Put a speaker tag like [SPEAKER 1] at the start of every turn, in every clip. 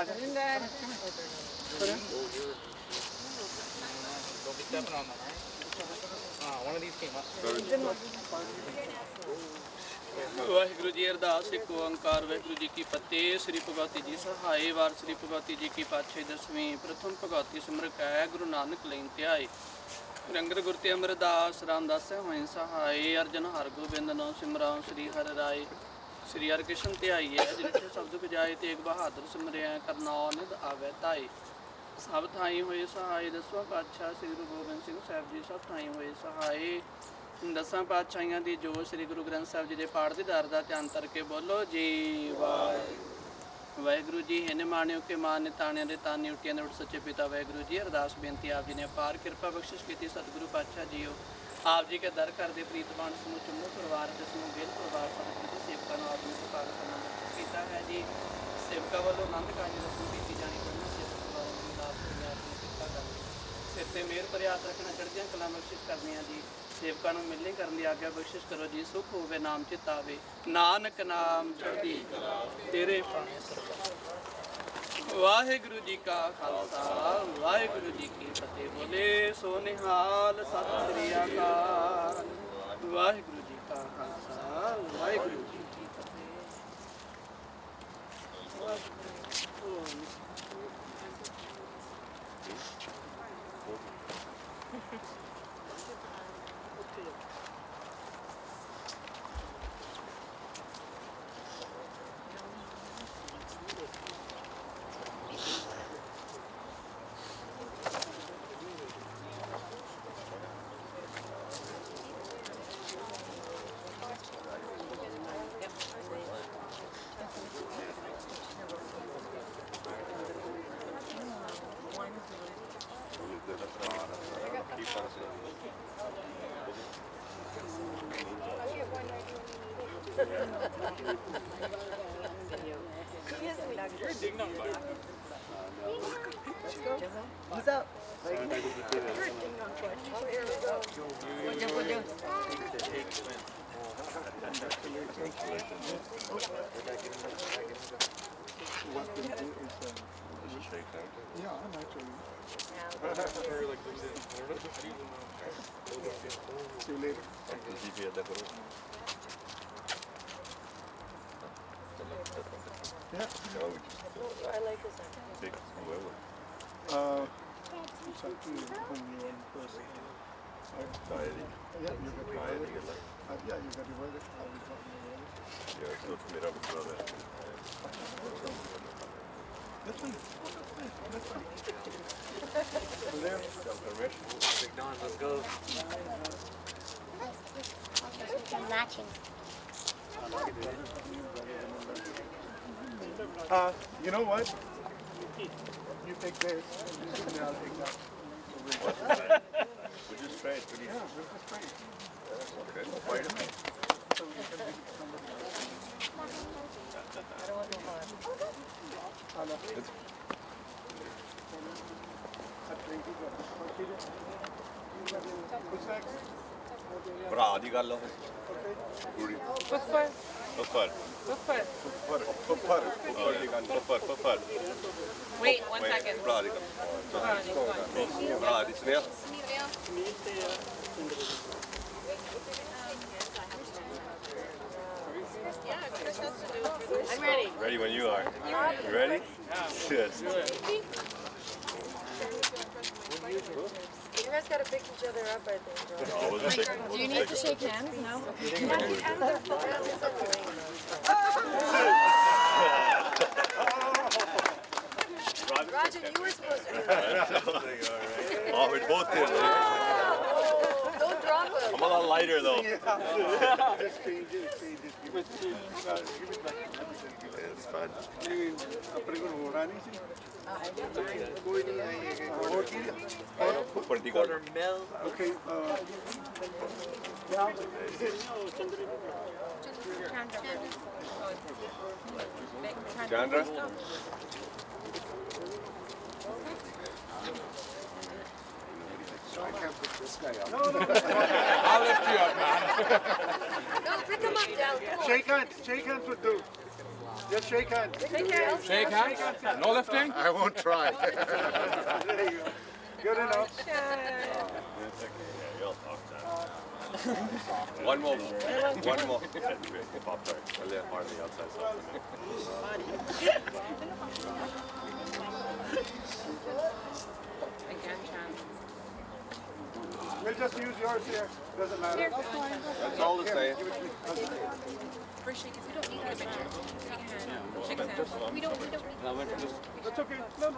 [SPEAKER 1] One of these came up.
[SPEAKER 2] Waheguru ji ਅਰਦਾਸ ਇੱਕ ਓੰਕਾਰ ਵਾਹਿਗੁਰੂ ਜੀ ਕੀ ਫਤਿਹ। ਸ੍ਰੀ ਭਗਵਤੀ ਜੀ ਸਹਾਏ ਵਾਰ ਸ੍ਰੀ ਭਗਵਤੀ ਜੀ ਕੀ ਪਾਤਸ਼ਾਹੀ ਦਸਵੀਂ ਪ੍ਰਥਮ ਭਗਵਤੀ ਸਿਮਰਕ ਹੈ ਗੁਰੂ ਨਾਨਕ ਲੈਨ ਧਿਆਏ ਰੰਗਰ ਗੁਰ ਤੇ ਅਮਰਦਾਸ ਰਾਮਦਾਸ ਹੋਇ ਸਹਾਏ ਅਰਜਨ ਹਰ ਗੋਬਿੰਦ ਨਾਮ ਸਿਮਰਾਂ ਸ੍ਰੀ ਹਰਿ ਰਾਏ ਸ੍ਰੀ ਹਰਿ ਕ੍ਰਿਸ਼ਨ ਧਿਆਈਏ ਜਿਨ੍ਹਾਂ ਸ਼ਬਦ ਬਜਾਏ ਤੇਗ ਬਹਾਦਰ ਸਿਮਰਿਆ ਕਰਨਾ ਨਿਧ ਆਵੈ ਤਾਈ ਸਭ ਥਾਈ ਹੋਏ ਸਹਾਏ ਦਸਵਾਂ ਪਾਤਸ਼ਾਹ ਸ੍ਰੀ ਗੁਰੂ ਗੋਬਿੰਦ ਸਿੰਘ ਸਾਹਿਬ ਜੀ ਸਭ ਥਾਈ ਹੋਏ ਸਹਾਏ ਦਸਾਂ ਪਾਤਸ਼ਾਹੀਆਂ ਦੀ ਜੋ ਸ੍ਰੀ ਗੁਰੂ ਗ੍ਰੰਥ ਸਾਹਿਬ ਜੀ ਦੇ ਪਾਠ ਦੇ ਦਰ ਦਾ ਧਿਆਨ ਕਰਕੇ ਬੋਲੋ ਜੀ ਵਾਹਿਗੁਰੂ ਜੀ ਹੈ ਮਾਣਿਓ ਕੇ ਮਾਨ ਤਾਣਿਆਂ ਦੇ ਤਾਨੀ ਉਟੀਆਂ ਦੇ ਉਟ ਸੱਚੇ ਪਿਤਾ ਵਾਹਿਗੁਰੂ ਜੀ ਅਰਦਾਸ ਬੇਨਤੀ ਆਪ ਜੀ ਨੇ ਅਪਾਰ ਕਿਰਪਾ ਬਖਸ਼ਿਸ਼ ਕੀਤੀ ਸਤਿਗੁਰੂ ਪਾਤਸ਼ਾਹ ਜੀਓ ਆਪ ਜੀ ਕੇ ਦਰ ਕਰਦੇ ਪ੍ਰੀਤਮਾਨ ਸਮੂਹ ਚੁੰਮੋ ਪਰਿਵਾਰ ਦੇ ਸਮੂਹ ਗਿਲ ਪਰਿਵਾਰ ਸਤਿਗੁਰੂ ਦੇ ਸੇਵਕਾਂ ਨੂੰ ਆਪ ਜੀ ਸਪਾਰ ਕਰਨਾ ਕੀਤਾ ਹੈ ਜੀ ਸੇਵਕਾਂ ਵੱਲੋਂ ਆਨੰਦ ਕਾਰਜ ਰਸਮ ਕੀਤੀ ਜਾਣੀ ਪੜ੍ਹਨੀ ਸੇਵਕ ਪਰਿਵਾਰਾਂ ਨੂੰ ਦਾਸ ਦੁਨੀਆ ਆਪਣੀ ਕਿਰਪਾ ਕਰਨੀ ਸਿਰ ਤੇ ਮਿਹਰ ਭਰਿਆ ਹੱਥ ਰੱਖਣਾ ਚੜ੍ਹਦੀਆਂ ਕਲਾ ਬਖਸ਼ਿਸ਼ ਕਰਨੀਆਂ ਜੀ ਸੇਵਕਾਂ ਨੂੰ ਮਿਲਣੀ ਕਰਨ ਦੀ ਆਗਿਆ ਬਖਸ਼ਿਸ਼ ਕਰੋ ਜੀ ਸੁਖ ਹੋਵੇ ਨਾਮ ਚਿਤ ਆਵੇ ਨਾਨਕ ਨਾਮ ਚੜ੍ਹਦੀ ਕਲਾ ਤੇਰੇ ਪਾਣੇ ਸਰਬੱਤ ਵਾਹਿਗੁਰੂ ਜੀ ਕਾ ਖਾਲਸਾ ਵਾਹਿਗੁਰੂ ਜੀ ਕੀ ਫਤਿਹ ਬੋਲੇ ਸੋ ਨਿਹਾਲ ਸਤਿ ਸ੍ਰੀ ਅਕਾਲ ਵਾਹਿਗੁਰੂ ਜੀ ਕਾ ਖਾਲਸਾ ਵਾਹਿਗੁਰੂ ਜੀ ਕੀ ਫਤਿਹ
[SPEAKER 3] He's up.
[SPEAKER 4] Yeah, I'm actually. See you later. Yeah.
[SPEAKER 3] I like this one.
[SPEAKER 4] It's up to you whom you want person. Yeah, you got your wallet. Yeah, you got your wallet. I will talk to your wallet.
[SPEAKER 5] Yeah, it's not made up with brother.
[SPEAKER 4] That's fine. That's fine.
[SPEAKER 1] Big Don, let's go.
[SPEAKER 6] Matching.
[SPEAKER 4] You know what? You take this, and I'll take that.
[SPEAKER 5] We just tried.
[SPEAKER 4] Yeah, this is great.
[SPEAKER 5] Okay, no fight.
[SPEAKER 4] So you can make somebody else.
[SPEAKER 3] I don't want no harm.
[SPEAKER 4] What's next?
[SPEAKER 5] ਭਰਾ ਦੀ ਗੱਲ ਹੋਵੇ ਕੁੜੀ
[SPEAKER 3] Fuffer.
[SPEAKER 5] ਫੁੱਫੜ
[SPEAKER 3] Fuffer.
[SPEAKER 5] ਫੁੱਫੜ ਦੀ ਗੱਲ ਫੁੱਫੜ
[SPEAKER 3] Wait, 1 second.
[SPEAKER 5] ਭਰਾ ਦੀ ਗੱਲ ਭਰਾ ਦੀ ਸੁਨੇਹਾ
[SPEAKER 3] I'm ready.
[SPEAKER 5] Ready when you are. You ready? Yes.
[SPEAKER 3] You guys gotta pick each other up, I think. Right?
[SPEAKER 5] Oh, we'll just shake,
[SPEAKER 6] Do you need to shake hands? No?
[SPEAKER 3] Rajan, you were supposed to do that.
[SPEAKER 5] Oh, we both did.
[SPEAKER 3] Don't drop him.
[SPEAKER 5] I'm a lot lighter though.
[SPEAKER 4] Just change it.
[SPEAKER 5] It's fun.
[SPEAKER 4] अपने को होना नहीं चाहिए कोई नहीं आएगा
[SPEAKER 5] फुੱਫੜ ਦੀ ਗੱਲ
[SPEAKER 4] okay
[SPEAKER 5] Chandra?
[SPEAKER 4] I can't put this guy up.
[SPEAKER 1] I'll lift you up, man.
[SPEAKER 3] No, pick him up, Del. Come on.
[SPEAKER 4] Shake hands with dude. Just shake hands.
[SPEAKER 1] Shake hands. No lifting.
[SPEAKER 4] I won't try. There you go. Good enough.
[SPEAKER 5] One more. One more. Pop tart. A little hard on the outside.
[SPEAKER 4] We'll just use yours here. Doesn't matter.
[SPEAKER 5] That's all the same.
[SPEAKER 3] First shake his hand. We don't need our picture. Shake his hand. We don't need.
[SPEAKER 4] That's okay. No, no.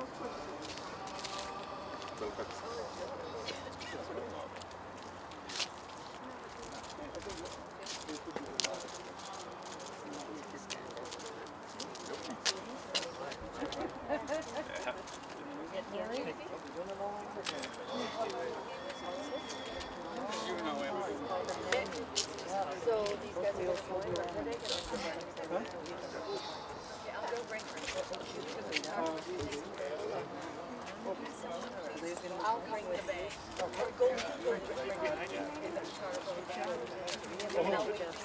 [SPEAKER 3] So these guys are going I'll bring the bag.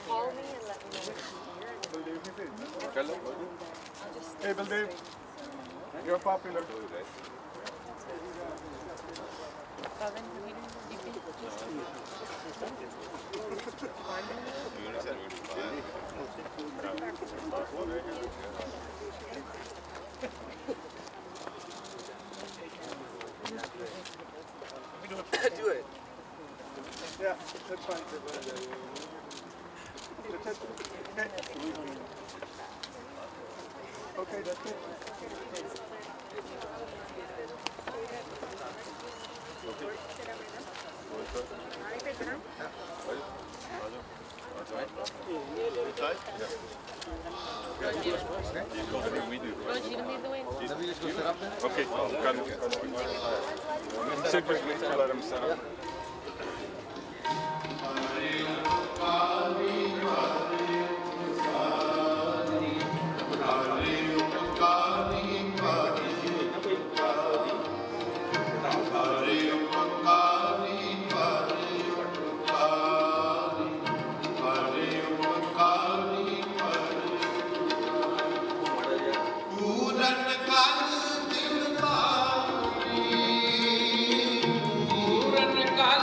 [SPEAKER 3] Call me and let me know.
[SPEAKER 4] Hey, Baldev. You're popular.
[SPEAKER 1] Do it.
[SPEAKER 4] Yeah, that's fine. Okay, that's it.
[SPEAKER 5] Okay, sit with me to let him set up.
[SPEAKER 2] पूरन काल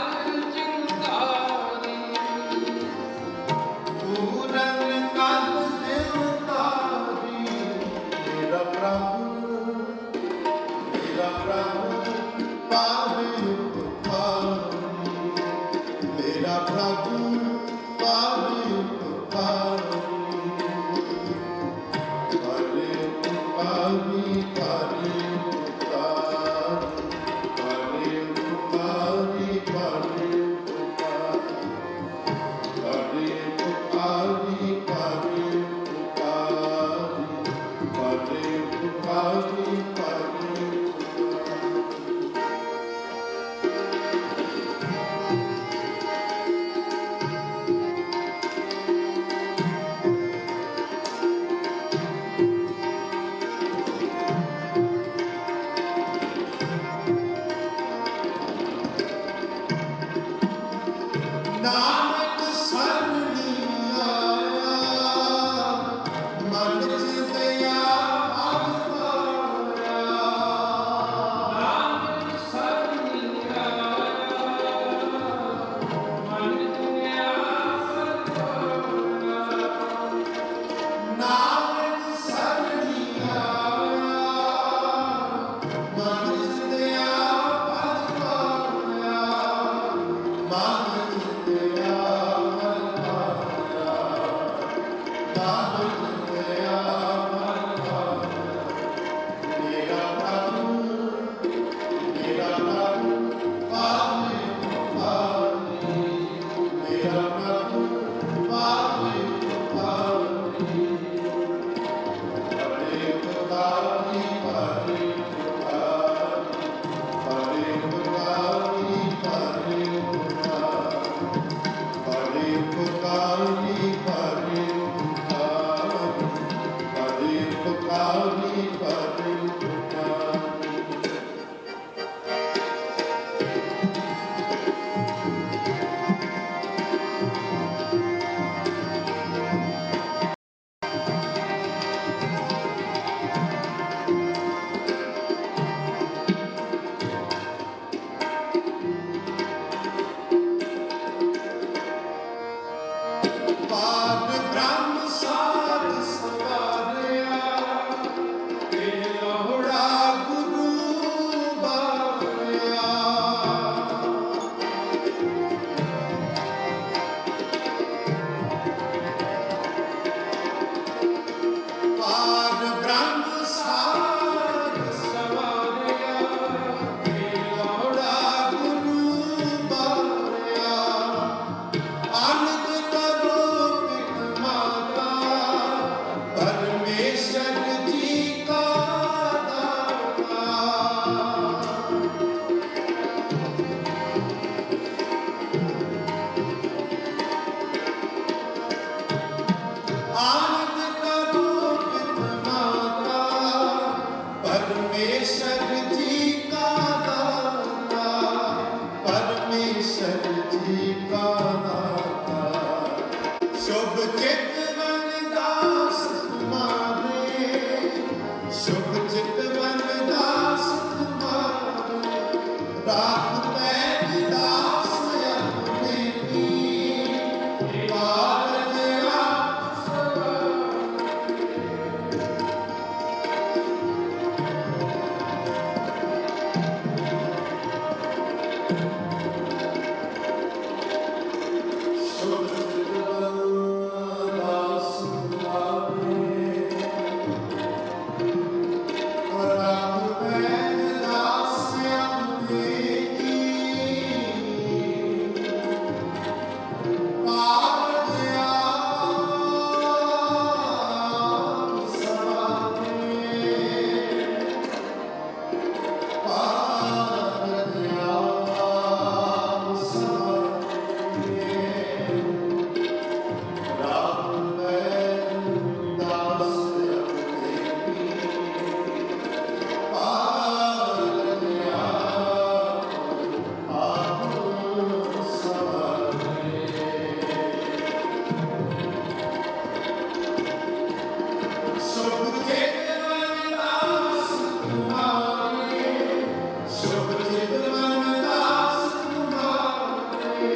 [SPEAKER 7] परमेश्वर जी का दाता, परमेश्वर जी का दाता, शुभ चितवन दास तुम्हारे, शुभ चितवन दास तुम्हारे, राख पैज दास अपने की, कारज आप शुभ चितवन दास तुम्हारे, राख पैज दास अपने की, कारज आप सवारे, कारज आप सवारे, राख पैज दास अपने की, कारज आप सवारे। शुभ चितवन दास तुम्हारे, शुभ चितवन दास तुम्हारे,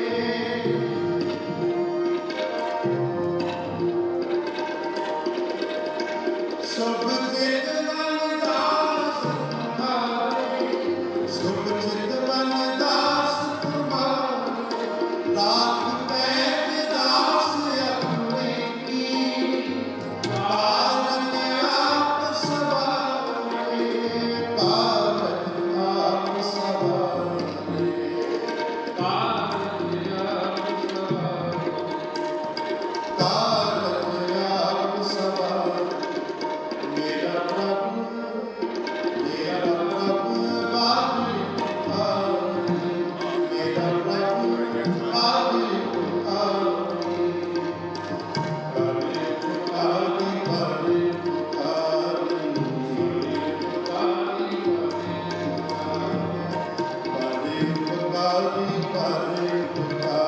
[SPEAKER 7] शुभ चितवन दास तुम्हारे, शुभ चितवन दास तुम्हारे, राख पैज दास अपने की, कारज आप सवारे, कारज आप सवारे, कारज आप सवारे, कारज आप सवारे। मेरा प्रभु बारी पुकारी, मेरा प्रभु बारी पुकारी, बारी पुकारी, बारी पुकारी, बारी पुकारी,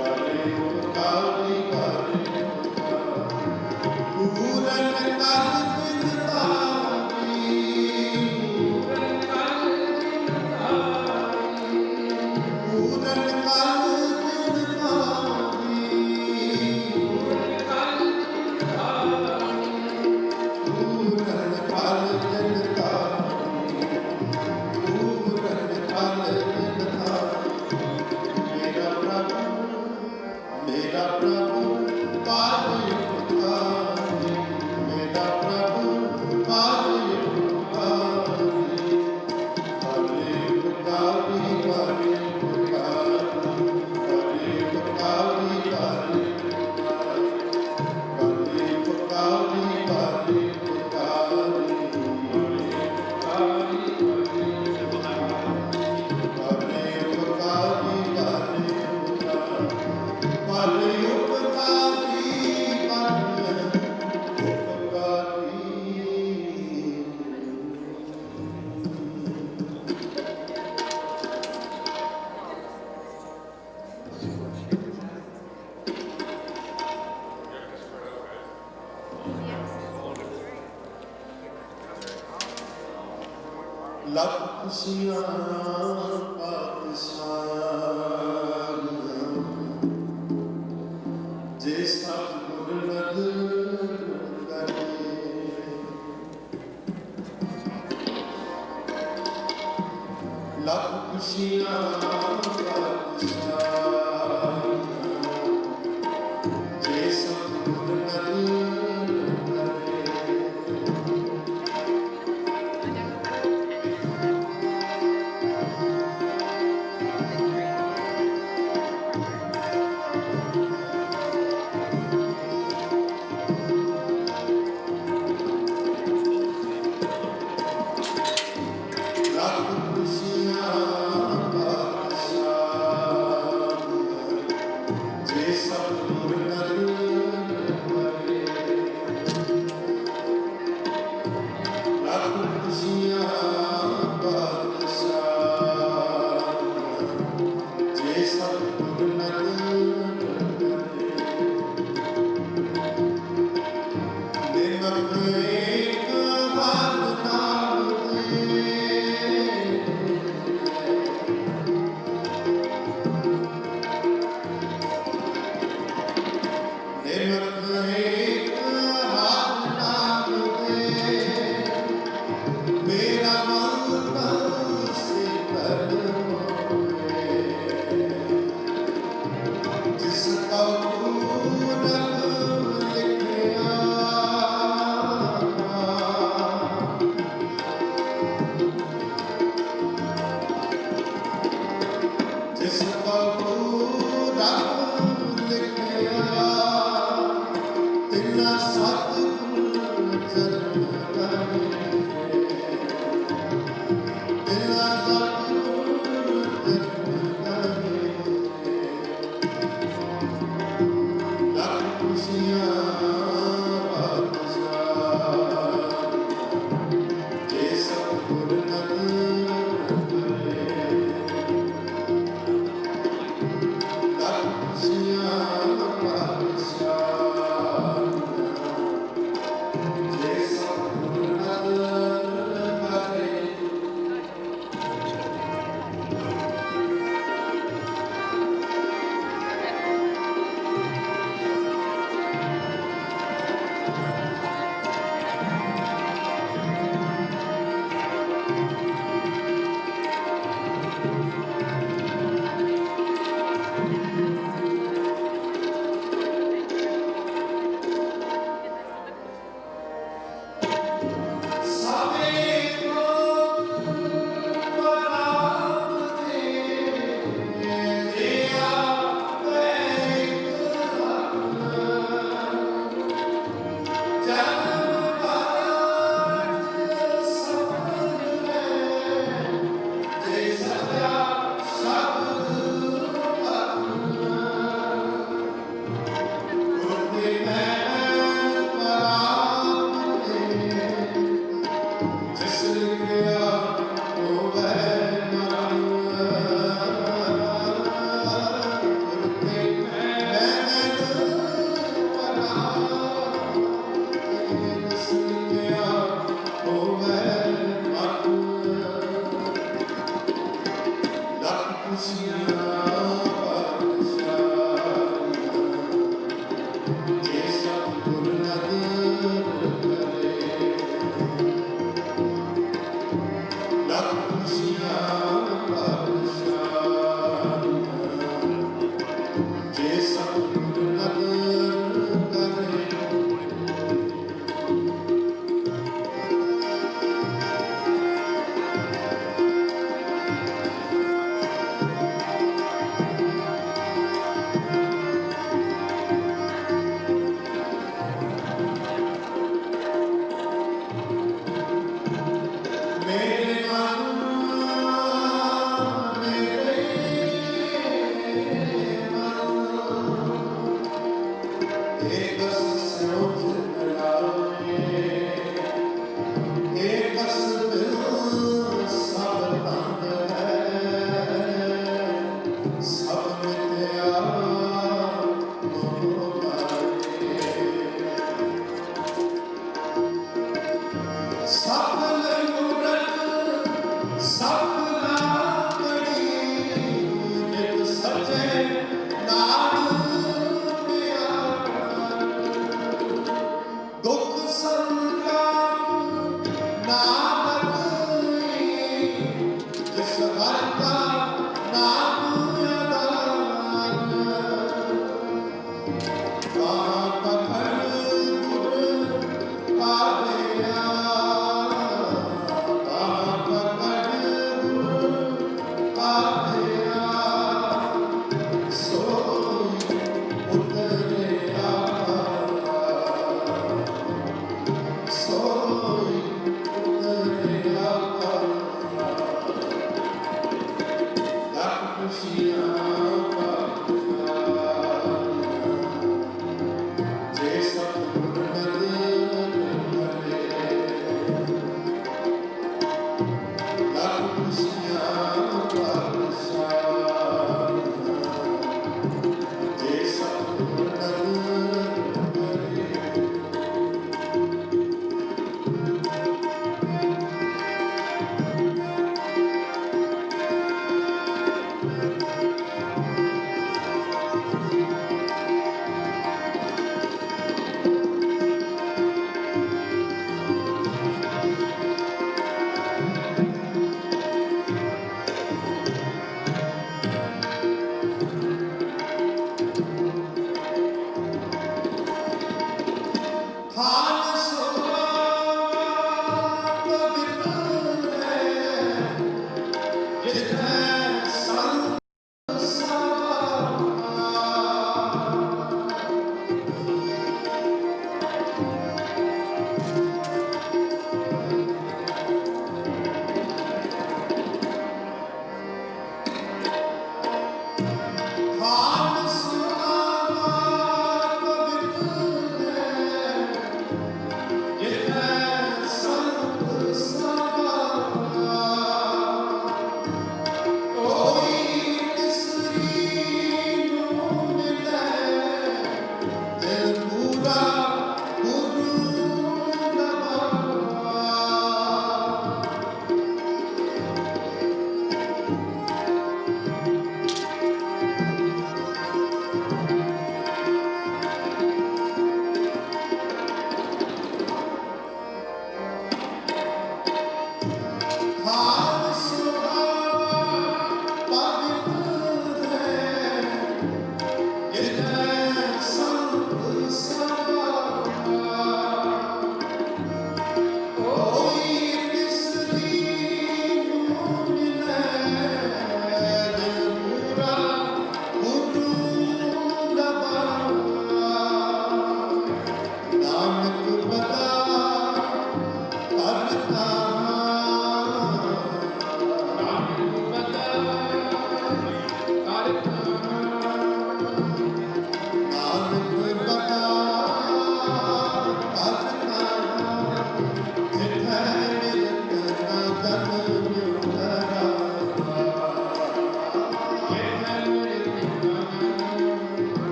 [SPEAKER 7] बारी पुकारी, बारी पुकारी, पूरन कर बिनताई, पूरन कर बिनताई, पूरन कर बिनताई, पूरन कर बिनताई, पूरन कर बिनताई, पूरन कर बिनताई। मेरा प्रभु पारी पुकारी, मेरा प्रभु पारी पुकारी, पारी पुकारी, पारी पुकारी, पारी पुकारी, पारी पुकारी, पारी पुकारी, लख खुशियाँ पातशाहियाँ, जे सतगुर नदर करे, लख खुशियाँ पातशाहियाँ, जे सतगुर नदर करे। लख खुशियाँ पातशाहियाँ, ਜਿਸ ਲਿਖਿਆ ਹੋਵੇ ਮਰਨ ਗੁਰ ਕੇ ਮਹਿਲ ਪਰਾ ਜਿਸ ਲਿਖਿਆ ਹੋਵੇ ਮਰਨ ਲੱਖ ਖੁਸ਼ੀਆਂ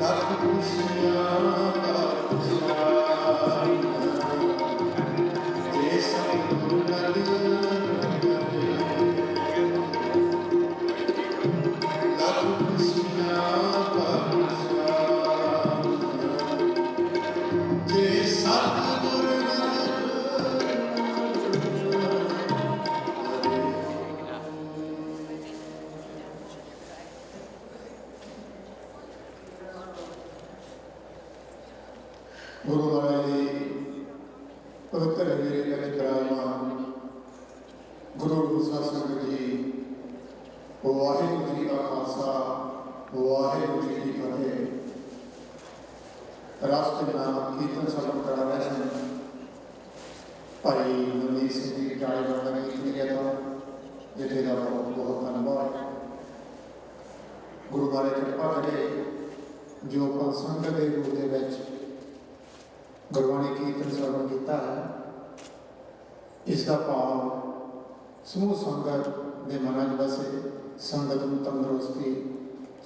[SPEAKER 7] ਲੱਖ ਖੁਸ਼ੀਆਂ ਦਾ ਖੁਸ਼ਹਾਲ ਜੇ ਸਤਿਗੁਰੂ ਨਾਲ ਲੱਖ ਖੁਸ਼ੀਆਂ ਦਾ ਖੁਸ਼ਹਾਲ ਜੇ ਸਤਿਗੁਰੂ ਗੁਰੂ ਮਹਾਰਾਜ ਦੀ ਪਵਿੱਤਰ ਹਜ਼ੂਰੀ ਵਿੱਚ ਵਿਰਾਜਮਾਨ ਗੁਰੂ ਸਾਧ ਸੰਗਤ ਜੀ, ਵਾਹਿਗੁਰੂ ਜੀ ਕਾ ਖਾਲਸਾ, ਵਾਹਿਗੁਰੂ ਜੀ ਕੀ ਫਤਿਹ। ਰਾਸ਼ਟਰੀ ਨਾਮ ਕੀਰਤਨ ਸਰਵਣ ਕਰਾ ਰਹੇ ਸਨ ਭਾਈ ਨਵਨੀਤ ਸਿੰਘ ਜੀ ਟਾਲੇ ਵਰਦਾ ਕੀਰਤਨੀਆ ਤੋਂ, ਜਿੱਥੇ ਦਾ ਬਹੁਤ ਬਹੁਤ ਧੰਨਵਾਦ। ਗੁਰੂ ਮਹਾਰਾਜ ਕਿਰਪਾ ਕਰੇ ਜੋ ਆਪਾਂ ਸੰਗਤ ਦੇ ਰੂਪ ਦੇ ਵਿੱਚ ਗੁਰਬਾਣੀ ਕੀਰਤਨ ਸਰਵਣ ਕੀਤਾ ਹੈ, ਇਸ ਦਾ ਭਾਵ ਸਮੂਹ ਸੰਗਤ ਦੇ ਮਨਾਂ 'ਚ ਵਸੇ, ਸੰਗਤ ਨੂੰ ਤੰਦਰੁਸਤੀ,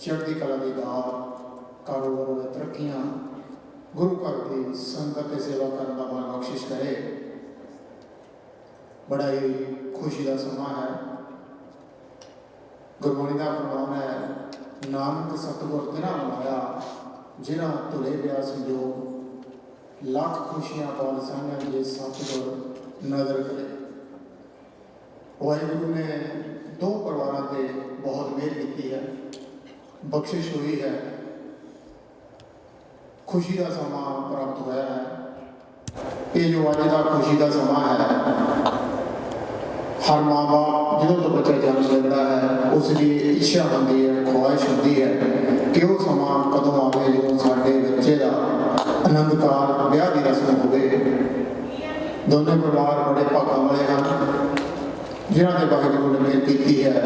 [SPEAKER 7] ਚੜ੍ਹਦੀ ਕਲਾ ਦੀ ਦਾਤ, ਕਾਰੋਬਾਰ ਵਿੱਚ ਤਰੱਕੀਆਂ, ਗੁਰੂ ਘਰ ਦੀ ਸੰਗਤ ਦੀ ਸੇਵਾ ਕਰਨ ਦਾ ਬਲ ਬਖਸ਼ਿਸ਼ ਕਰੇ। ਬੜਾ ਹੀ ਖੁਸ਼ੀ ਦਾ ਸਮਾਂ ਹੈ। ਗੁਰਬਾਣੀ ਦਾ ਫਰਮਾਨ ਹੈ, ਨਾਨਕ ਸਤਿਗੁਰ ਤਿਨਾ ਮਾਇਆ ਜਿਨ੍ਹਾਂ ਤੁਰੇ ਪਿਆ ਸੰਜੋਗ, ਲੱਖ ਖੁਸ਼ੀਆਂ ਪਾਲ ਸਾਂਝਾਂ ਜੇ ਸਤਿਗੁਰ ਨਜ਼ਰ ਕਰੇ। ਵਾਹਿਗੁਰੂ ਨੇ ਦੋ ਪਰਿਵਾਰਾਂ ਤੇ ਬਹੁਤ ਮਿਹਰ ਕੀਤੀ ਹੈ, ਬਖਸ਼ਿਸ਼ ਹੋਈ ਹੈ, ਖੁਸ਼ੀ ਦਾ ਸਮਾਂ ਪ੍ਰਾਪਤ ਹੋਇਆ ਹੈ। ਇਹ ਜੋ ਅੱਜ ਦਾ ਖੁਸ਼ੀ ਦਾ ਸਮਾਂ ਹੈ, ਹਰ ਮਾਂ ਬਾਪ ਜਦੋਂ ਤੋਂ ਬੱਚਾ ਜਨਮ ਲੈਂਦਾ ਹੈ, ਉਸ ਦੀ ਇੱਛਾ ਹੁੰਦੀ ਹੈ, ਖੁਆਇਸ਼ ਹੁੰਦੀ ਹੈ ਕਿ ਉਹ ਸਮਾਂ ਕਦੋਂ ਆਵੇ ਜਦੋਂ ਸਾਡੇ ਬੱਚੇ ਦਾ ਆਨੰਦਕਾਰ ਵਿਆਹ ਦੀ ਰਸਮ ਹੋਵੇ। ਦੋਨੇ ਪਰਿਵਾਰ ਬੜੇ ਭਾਗਾਂ ਵਾਲੇ ਹਨ ਜਿਨ੍ਹਾਂ ਦੇ ਵਾਹਿਗੁਰੂ ਨੇ ਮਿਹਰ ਕੀਤੀ ਹੈ।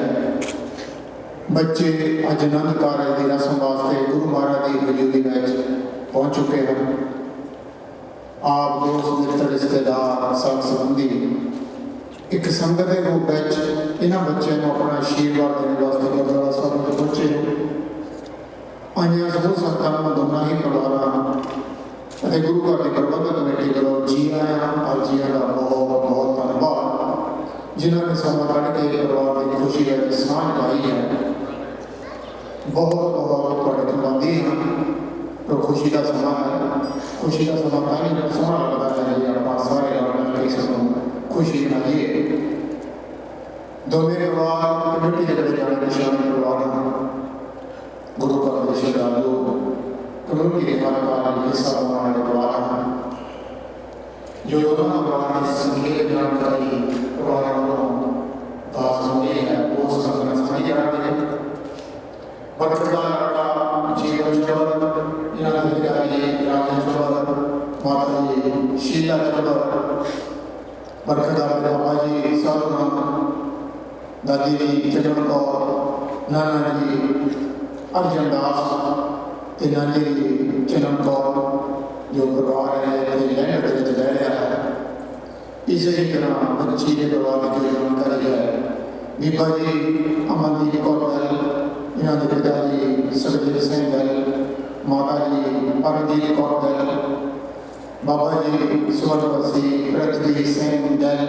[SPEAKER 7] ਬੱਚੇ ਅੱਜ ਆਨੰਦ ਕਾਰਜ ਦੀ ਰਸਮ ਵਾਸਤੇ ਗੁਰੂ ਮਹਾਰਾਜ ਦੀ ਹਜ਼ੂਰੀ ਵਿੱਚ ਪਹੁੰਚ ਚੁੱਕੇ ਹਨ। ਆਪ ਦੋਸਤ ਮਿੱਤਰ ਰਿਸ਼ਤੇਦਾਰ ਸਾਥ ਸੰਬੰਧੀ ਇੱਕ ਸੰਗਤ ਦੇ ਰੂਪ ਵਿੱਚ ਇਹਨਾਂ ਬੱਚਿਆਂ ਨੂੰ ਆਪਣਾ ਆਸ਼ੀਰਵਾਦ ਦੇਣ ਵਾਸਤੇ ਗੁਰਦੁਆਰਾ ਸਾਹਿਬ ਵਿੱਚ ਪਹੁੰਚੇ। ਆਈਆਂ ਸਮੂਹ ਸੰਗਤਾਂ ਨੂੰ ਦੋਨਾਂ ਹੀ ਪਰਿਵਾਰਾਂ ਅਤੇ ਗੁਰੂ ਘਰ ਦੀ ਪ੍ਰਬੰਧਕ ਕਮੇਟੀ ਵੱਲੋਂ ਜੀ ਆਇਆਂ ਔਰ ਜੀਆਂ ਦਾ ਬਹੁਤ ਬਹੁਤ ਧੰਨਵਾਦ, ਜਿਨ੍ਹਾਂ ਨੇ ਸਮਾਂ ਕੱਢ ਕੇ ਪਰਿਵਾਰ ਦੀ ਖੁਸ਼ੀ ਵਿੱਚ ਸਾਂਝ ਪਾਈ ਹੈ। ਬਹੁਤ ਬਹੁਤ ਤੁਹਾਡੇ ਧੰਨਵਾਦੀ ਹਾਂ। तो खुशी का समा है, खुशी का समा ताकि सोना लगता है जी आप सारे रल के इसको खुशी मनाइए। दो मेरे परिवार कमेटी के बड़े जाने निशान परिवार गुरु का श्रद्धालु कमेटी के कार्यकारी हिस्सा बनाने परिवार जो दोनों परिवार संगीत जानकारी परिवार दास होने है वो संगठन समझ रहे हैं। बरकतदार लड़का जीवन चौर माता जी शीला चौधर, बरकतदार बाबा जी साधुराम, दादी जी चरण कौर, नाना जी अर्जन दास, नानी जी चरण कौर जो परिवार है लैंड रह रहा है। इसी तरह बच्ची के परिवार की जानकारी है। बीबा जी अमनदीप कौर गल, इन्होंने पिताजी सरदेव सिंह गल, माता जी परमजीत कौर गल, बाबा जी स्वर्गवासी पृथ्वी सिंह गल,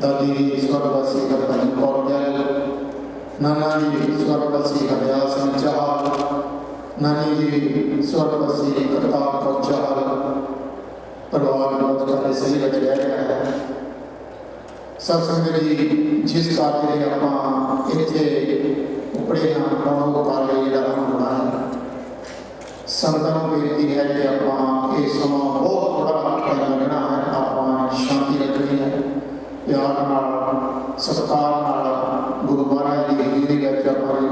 [SPEAKER 7] दादी स्वर्गवासी हरभजन कौर गल, नाना जी स्वर्गवासी हरदयाल सिंह चाहल, नानी जी स्वर्गवासी करतार कौर चाहल। परिवार बहुत कार्य सही रह रहा है। सब संगत जी जिस कार्य आप इतने उपड़े हाँ वो कार्य जो होना है, संगत को बेनती है कि आप ये समा बहुत थोड़ा लगना है, आप शांति रखनी है, प्यार नाल सत्कार नाल गुरु महाराज की हजूरी में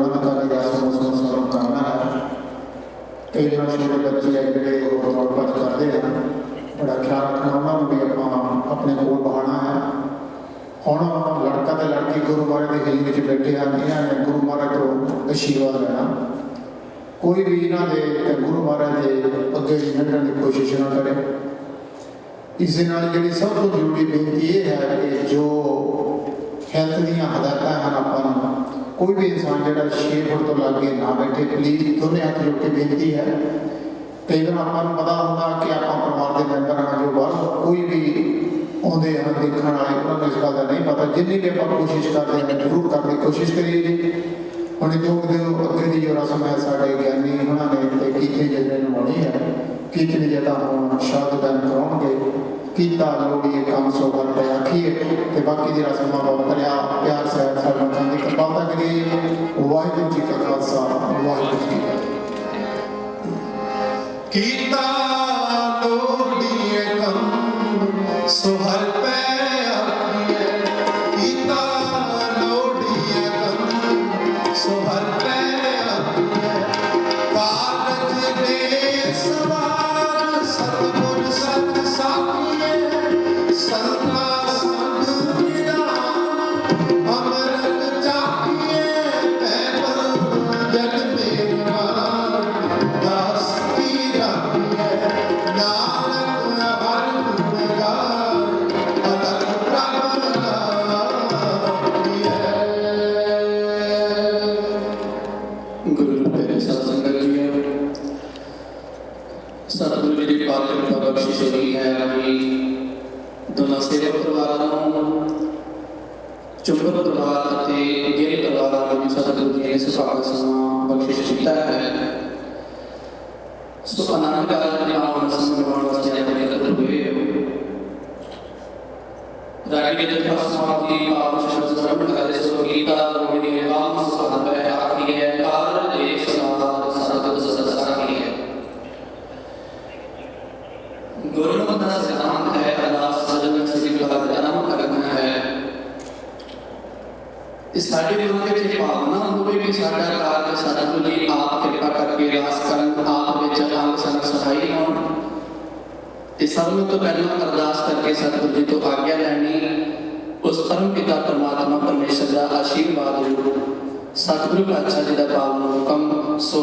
[SPEAKER 7] मन का रसम संस्मरण करना है। कई बार छोटे बच्चे है जोड़े गलबात करते हैं, बड़ा ख्याल रखना उन्होंने भी अपने कोल बहाना है। हुण लड़का तो लड़की गुरु महाराज की हजूरी में बैठे हैं, इन्होंने गुरु महाराज को आशीर्वाद लेना। कोई भी इन्हों के गुरु महाराज के अगे निकलने की कोशिश ना करे। इस जी सब तो जरूरी बेनती यह है कि जो हेल्थ दी हदायत हैं अपन कोई भी इंसान जो 6 फुट तो लागे ना बैठे प्लीज़ दोनों हाथ जोड़ के बेनती है। कई बार आपको पता होता कि आप परिवार के मैंबर हाँ जो बाहर कोई भी आते हैं देखने वाले उन्होंने इस बात का नहीं पता, जिन्नी भी आप कोशिश करते हैं जरूर करने की कोशिश करिए जी। हम जो अगे की जो रस्म है साढ़े ज्ञानी उन्होंने कीर्तनी जजरे होनी है, कीर्तनी जगह हम शब्द बैन कराओगे कीता लोड़िए काम सो घर पे आखिए तो बाकी की रस्म आप प्यार से साढ़े चाहते कृपालता करिए। वाहिगुरू जी का खालसा वाहिगुरू जी की फतेह। कीता लोड़िए काम सो घर पे आखिए कीता लोड़िए काम सो घर पे आखिए कागज दे सवार सतगुर सत साखिए संता संग निदान अमृत चाखिए पैदल जग मेरा दास की राखिए नानक हर गुण गाए अलग प्रभ लाखिए। गुरु तेरे सत्संगत जी सतगुरु जी की पाक कृपा बख्शिश होई है कि दोनों सेवक परिवारों चुंबक परिवार ਅਤੇ ਗਿੱਲ परिवारों ਨੂੰ सतगुरु जी ने सुभाग समा बख्शिश किया है। सो आनंद काल के पावन रस्म निभाने वास्ते अपने एकत्र हुए रागी के जब समाप्ति पावन शब्द श्रवण करे सो गीता लोड़ी काम सुभाग है आखी है कार देश सवार सतगुरु सत साखी है। गुरुमत का सिद्धांत है अरदास सजन श्री का जन्म करना है। इस साडे मन के विच भावना होवे कि साडा कार्य सतगुरु जी आप कृपा करके रास करन आप विच अंग संग सहाई होण ते सब तो पहला अरदास करके सतगुरु जी तो आज्ञा लैनी उस परम पिता परमात्मा परमेश्वर का आशीर्वाद सतगुरु पातशाह जी का पावन हुक्म। सो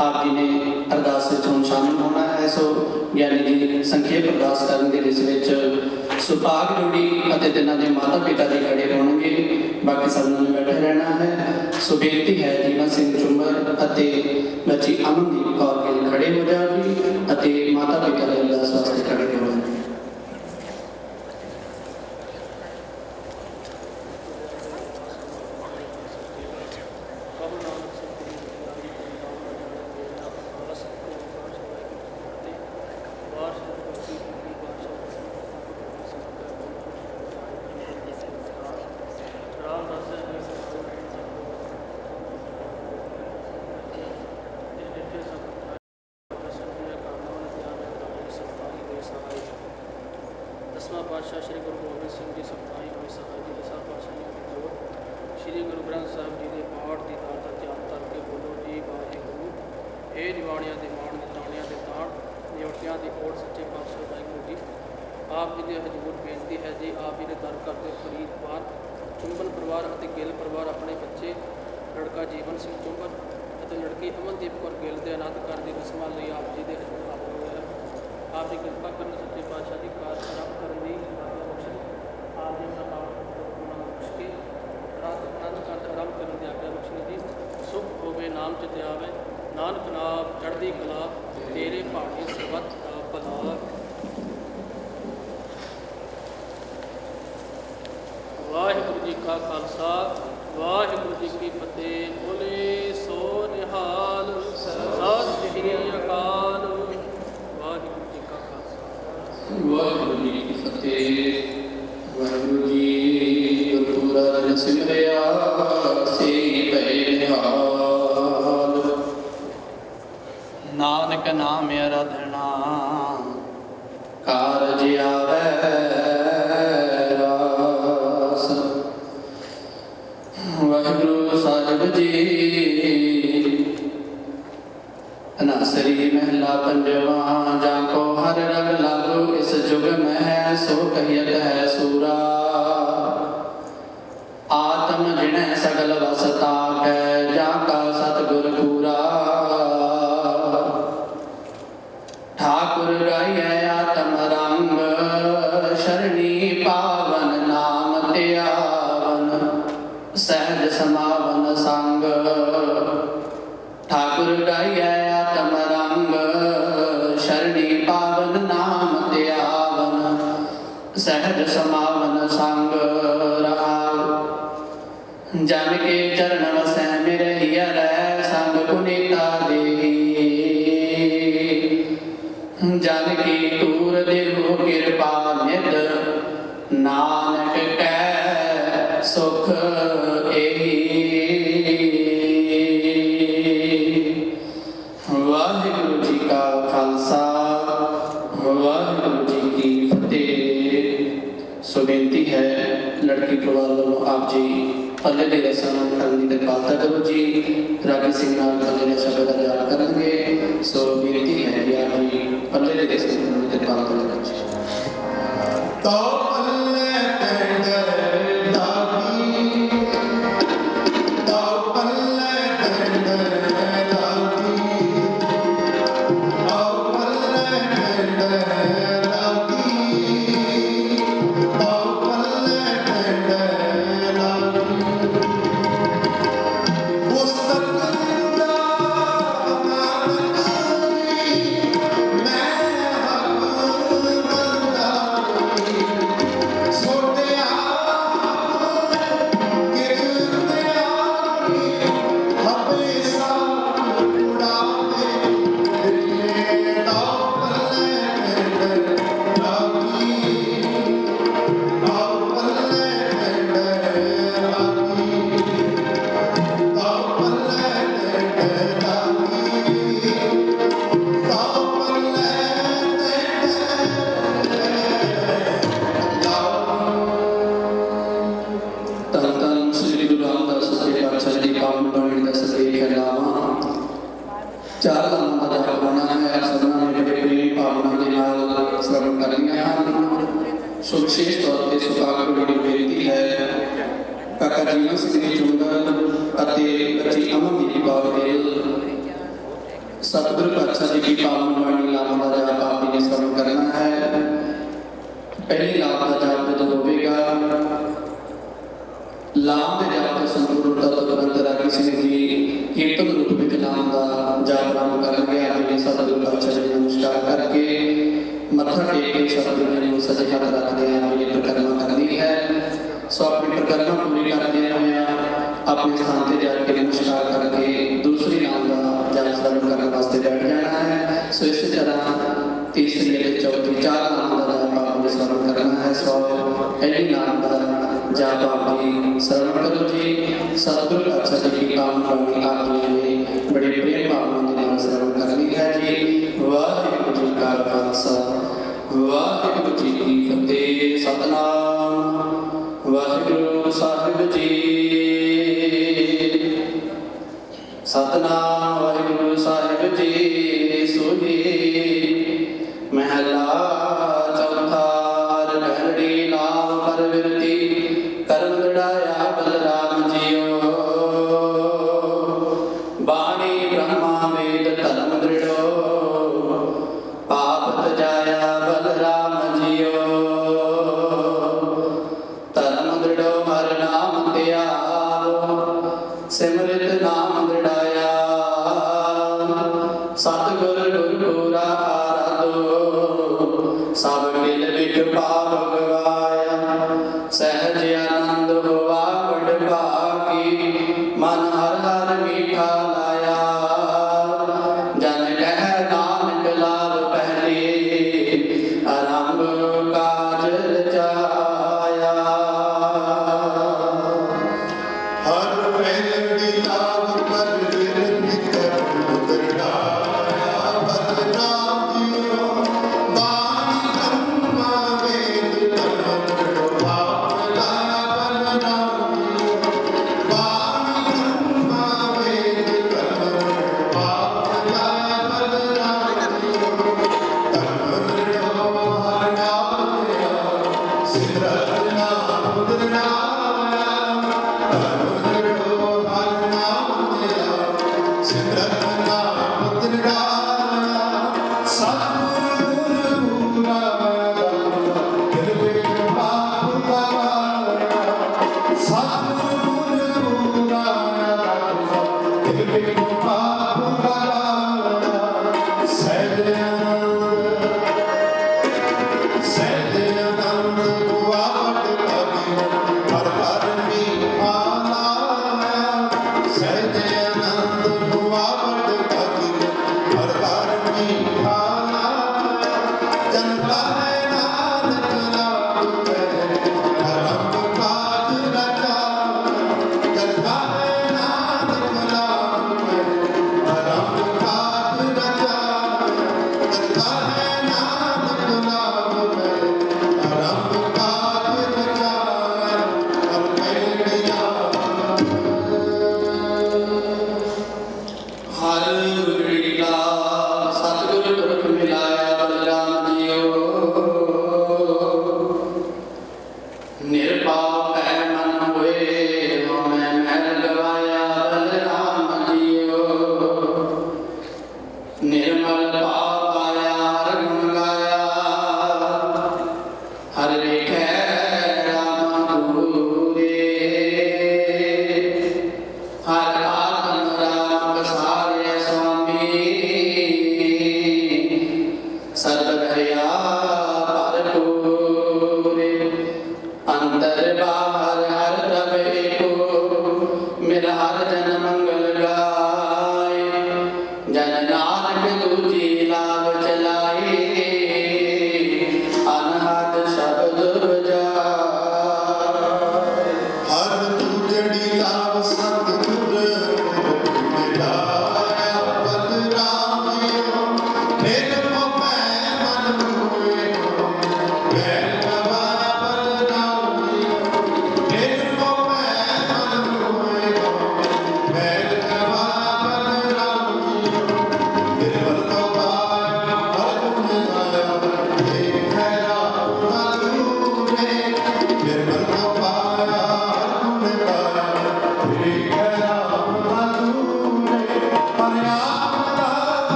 [SPEAKER 7] आप जी ने अरदास में शामिल होना है। सो ज्ञानी जी संखेप अरदास करने के जिस सुभाग जोड़ी और तिना के माता पिता जी खड़े होंगे, बाकी सब ने बैठे रहना है। सो बेनती है जीवन सिंह चुंबर बच्ची अमनदीप कौर गिल खड़े हो जाओगी माता पिता के अरदास वास्ते खड़े हो जाए।
[SPEAKER 2] पातशाह श्री गुरु गोबिंद सिंह जी सप्ताही होए सहाय जी दसा पातशाहियों की जोत श्री गुरु ग्रंथ साहिब जी के पाठ की तार का ध्यान करके बोलो जी वाहिगुरू। हे निवाणिया के मान निताणिया के ताण निवटिया की ओर सच्चे पातशाह वाहिगुरू जी आप जी के हजूर बेनती है जी आप जी ने दर करते फरीद पार चुंबन परिवार और गिल परिवार अपने बच्चे लड़का जीवन सिंह चुंबन और लड़की अमनदीप कौर गिल के अनंद कर की रस्मां लिए आप जी के हजूर हाजिर होया है। आप जी कृपा करन सच्चे पातशाह की कार आरंभ करने की आज्ञा बख्शे आप जी का नाम बख्श के रात आनंद कर आरंभ करने की आज्ञा बख्शने जी। सुख होवे नाम चित आवे नानक नाम चढ़दी कला तेरे भाटी सर्बत का भला। वाहिगुरू जी का खालसा वाहिगुरू जी की फतेह। बोले सो निहाल सत श्री अकाल। वाहिगुरू जी का खालसा वाहिगुरू जी की फतेह। वाहिगुरू जी गुरपुरा दिन सिमरिया से पै निहाल नानक नाम आराधना कारज आवे रास। वाहिगुरू साहिब जी अनासरी महला पंजवा जाको हर रंग लागू इस जुग में है सो कहियत है सूरा। आत्म जिन्ह सगल वसता कै जाका सतगुर पूरा। ठाकुर गाइए आत्म रंग शरणी पावन नाम त्यावन सहज समावन शरणी पावन नाम त्यावन सहज समावन संग रहाव जन के चरण वसै मिरहिया रह संग पुनीता देही जन की तूर देहु कृपा निध नानक कै सुख एही वाहिगुरु जी का खालसा वाहिगुरु जी की फतेह। सो बेनती है लड़की परिवार वालों आप जी पल्ले दे रसम करने की कृपालता करो जी। रागी सिंह नाम पल्ले ने शब्द का जाप करेंगे। सो बेनती है कि आप जी पल्ले दे रसम करने की कृपालता करो जी।
[SPEAKER 7] तो पल्ले टेंडर लागी तो पल्ले टेंडर लागी तो पल्ले टेंडर लागी तो पल्ले टेंडर लागी पुस्तक जिंदा नानक मैं चार लामा का जाप होना है। सबना ने बड़े प्रेम भावना के नाल श्रवण करनिया हैं। सो विशेष तौर पर सुभाग को बेनती है काका जीवन सिंह जी चुंगल अते बच्ची अमनदीप कौर गिल सतगुरु पातशाह जी की पावन वाणी लामा का जाप आप ने श्रवण करना है। पहली लाम का जाप जो होगा लाम के जाप का संपूर्ण तत्व ग्रंथ रागी सिंह जी कीर्तन रूप में नाम का जाप आरंभ करेंगे। आप ने सतगुरु पातशाह जी नमस्कार करके मत्था टेक के सतगुरु जी को सजे हाथ रख दे आपने परिक्रमा करनी है। सो अपनी परिक्रमा पूरी करते हुए अपने स्थान पे जाकर नमस्कार करके दूसरी नाम का जाप श्रवण करने वास्ते बैठ जाना है। सो इसी तरह तीसरी या चौथी चार नाम का जाप आपने श्रवण करना है। सो पहली नाम का जाप आपने श्रवण करो जी। सतगुरु पातशाह जी की पावन वाणी आपने बड़े प्रेम भावना के नाम श्रवण करनी है जी। वाहिगुरु जी का खालसा वाहिगुरु जी की फतेह। सतनाम वाहिगुरु साहिब जी सतनाम वाहिगुरु साहिब जी। सोही महला चौथा लहड़ी नाम पर विरती कर्म दृढ़ाया बलराम जियो बाणी ब्रह्मा वेद धर्म दृढ़ो पाप तजाया बलराम जियो धर्म दृढ़ो हर नाम त्यागो सिमरित नाम दृढ़ाया सतगुर गुरपुरा आराधो सब मिल विख पाप गवाया सहज आनंद हुआ बड़ भागी मन हर हर मीठा लाया जन कह नानक लाभ पहले आरंभ काज रचाया। हर पहलड़ी लाभ पर विरति कर्म दृढ़ाया बलराम जियो बाणी ब्रह्मा वेद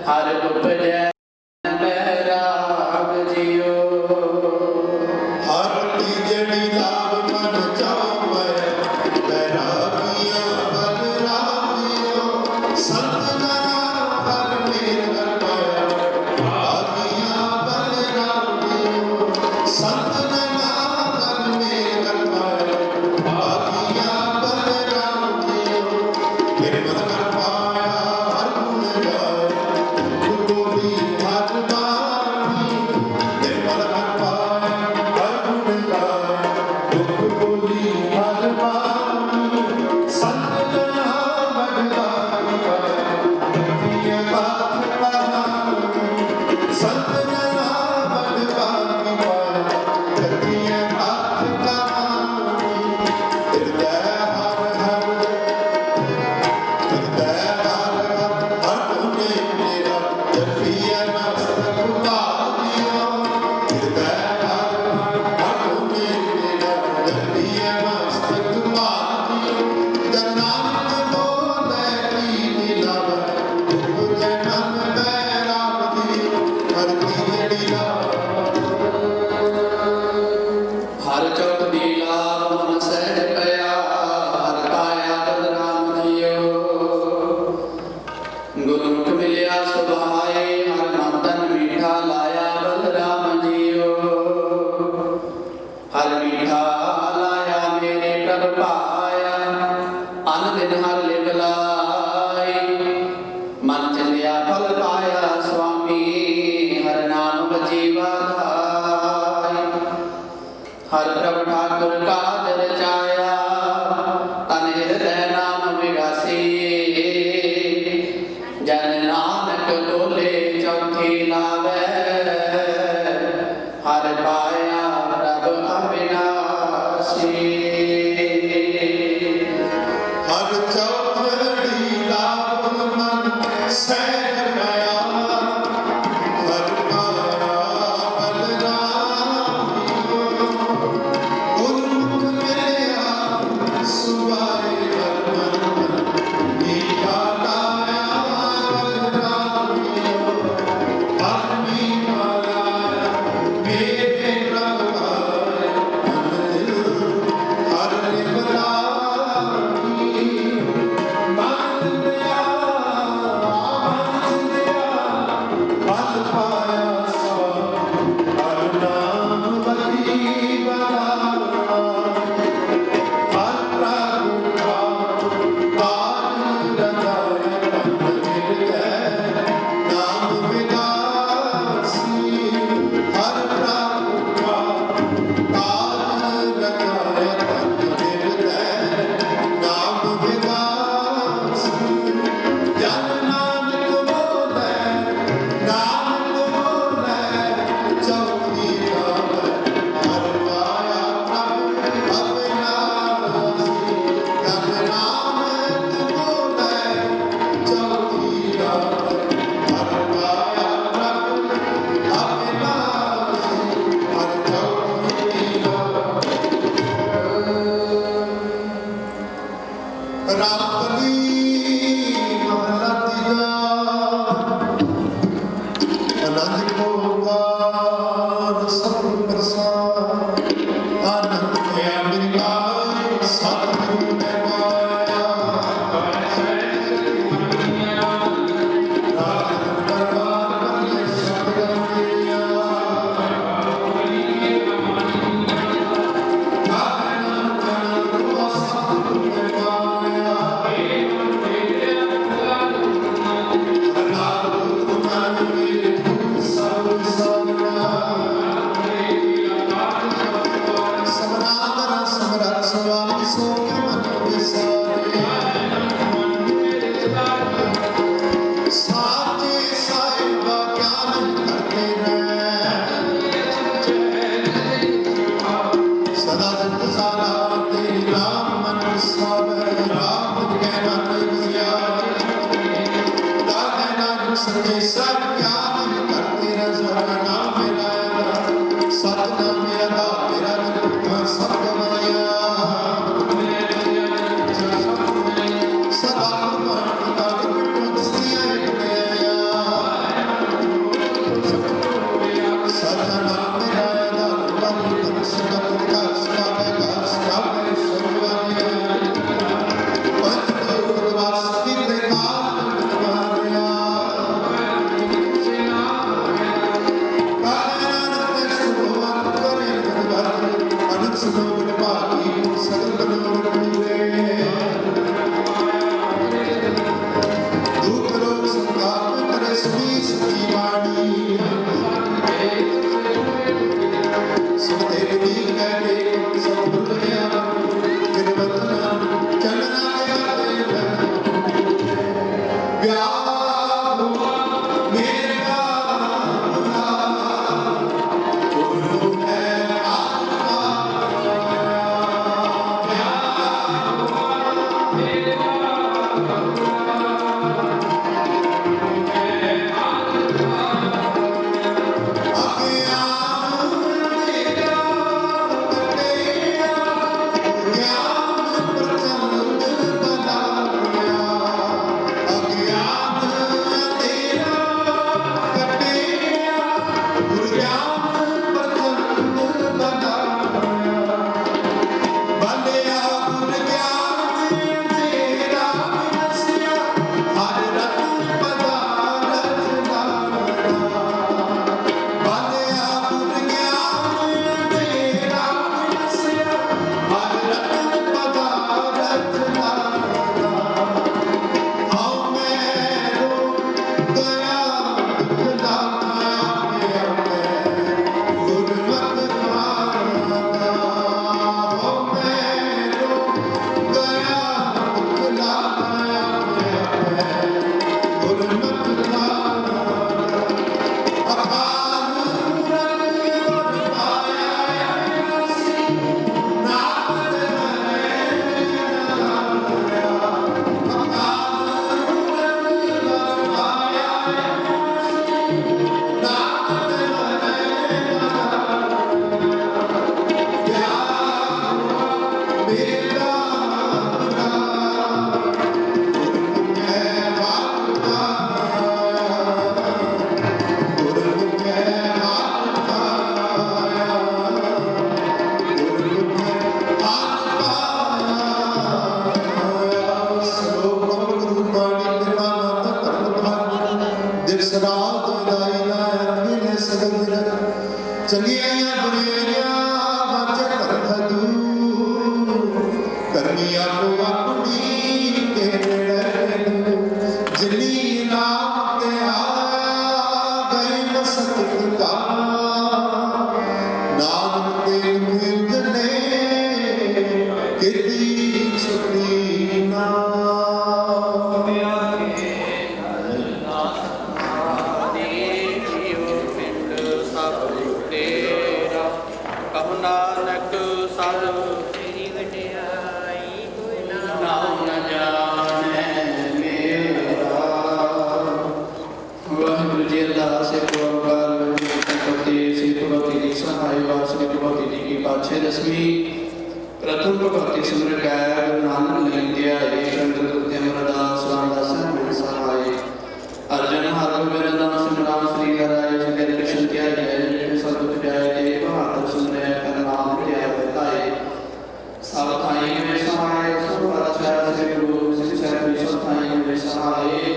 [SPEAKER 7] Hare
[SPEAKER 2] हर प्रभु ठाकुर काज रचाया तन हृदय नाम विगासी जन नानक बोले चौथी लावे हर पाया प्रभु अविनाशी
[SPEAKER 7] हर चौथड़ी लाभ मन सहज पाया हर पाया बलराम गुरुमुख मिलया सुबाई हर मन मीठा लाया बलराम हर मीठा लाया मेरे प्रभु हर निवला करनी आपो अपनी के नेड़े जिनी नाम ते आ गई मसत का नाम ते मुक्त ने किती छुटी ना
[SPEAKER 2] ਨਾਨਕ ਸਭ ਤੇਰੀ ਵਡਿਆਈ ਕੋਈ ਨਾਮ ਨ ਜਾਣੈ ਮੇਰਾ। ਵਾਹਿਗੁਰੂ ਜੀ ਅਰਦਾਸ ਹੈ ਓੰਕਾਰ ਵਾਹਿਗੁਰੂ ਜੀ ਕੀ ਫਤਿਹ। ਸ੍ਰੀ ਭਗਵਤੀ ਜੀ ਸਹਾਇ ਵਾਰ ਸ੍ਰੀ ਭਗਵਤੀ ਜੀ ਕੀ ਪਾਤਸ਼ਾਹੀ ਦਸਵੀਂ ਪ੍ਰਥਮ ਭਗਵਤੀ ਸਿਮਰ ਗਾਇਆ ਗੁਰੂ ਨਾਨਕ ਲੈਂਦਿਆ ਏਕ ਅੰਦਰ ਤੁਤੇ ਅਮਰਦਾਸ ਰਾਮਦਾਸ ਮੈਂ ਸਹਾਇ ਅਰਜਨ ਹਰਿ ਗੋਬਿੰਦ ਨਾਮ ਸਿਮਰਨ ਸ੍ਰੀ ਹਰਿ ਜੀ ਦੇ ਕ੍ਰਿਸ਼ਨ ਧਿਆਇ ਜੈ ਸਤਿ ਜਾਇ ਦੇ ਬਹਾਦਰ ਸੁਨੈ ਕਰ ਨਾਮ ਧਿਆਇ ਬਤਾਏ ਸਭ ਥਾਈ ਮੇ ਸਹਾਇ ਸਭ ਪਾਤਸ਼ਾਹ ਸ੍ਰੀ ਗੁਰੂ ਸਿੱਖ ਸਾਹਿਬ ਜੀ ਸਭ ਥਾਈ ਮੇ ਸਹਾਇ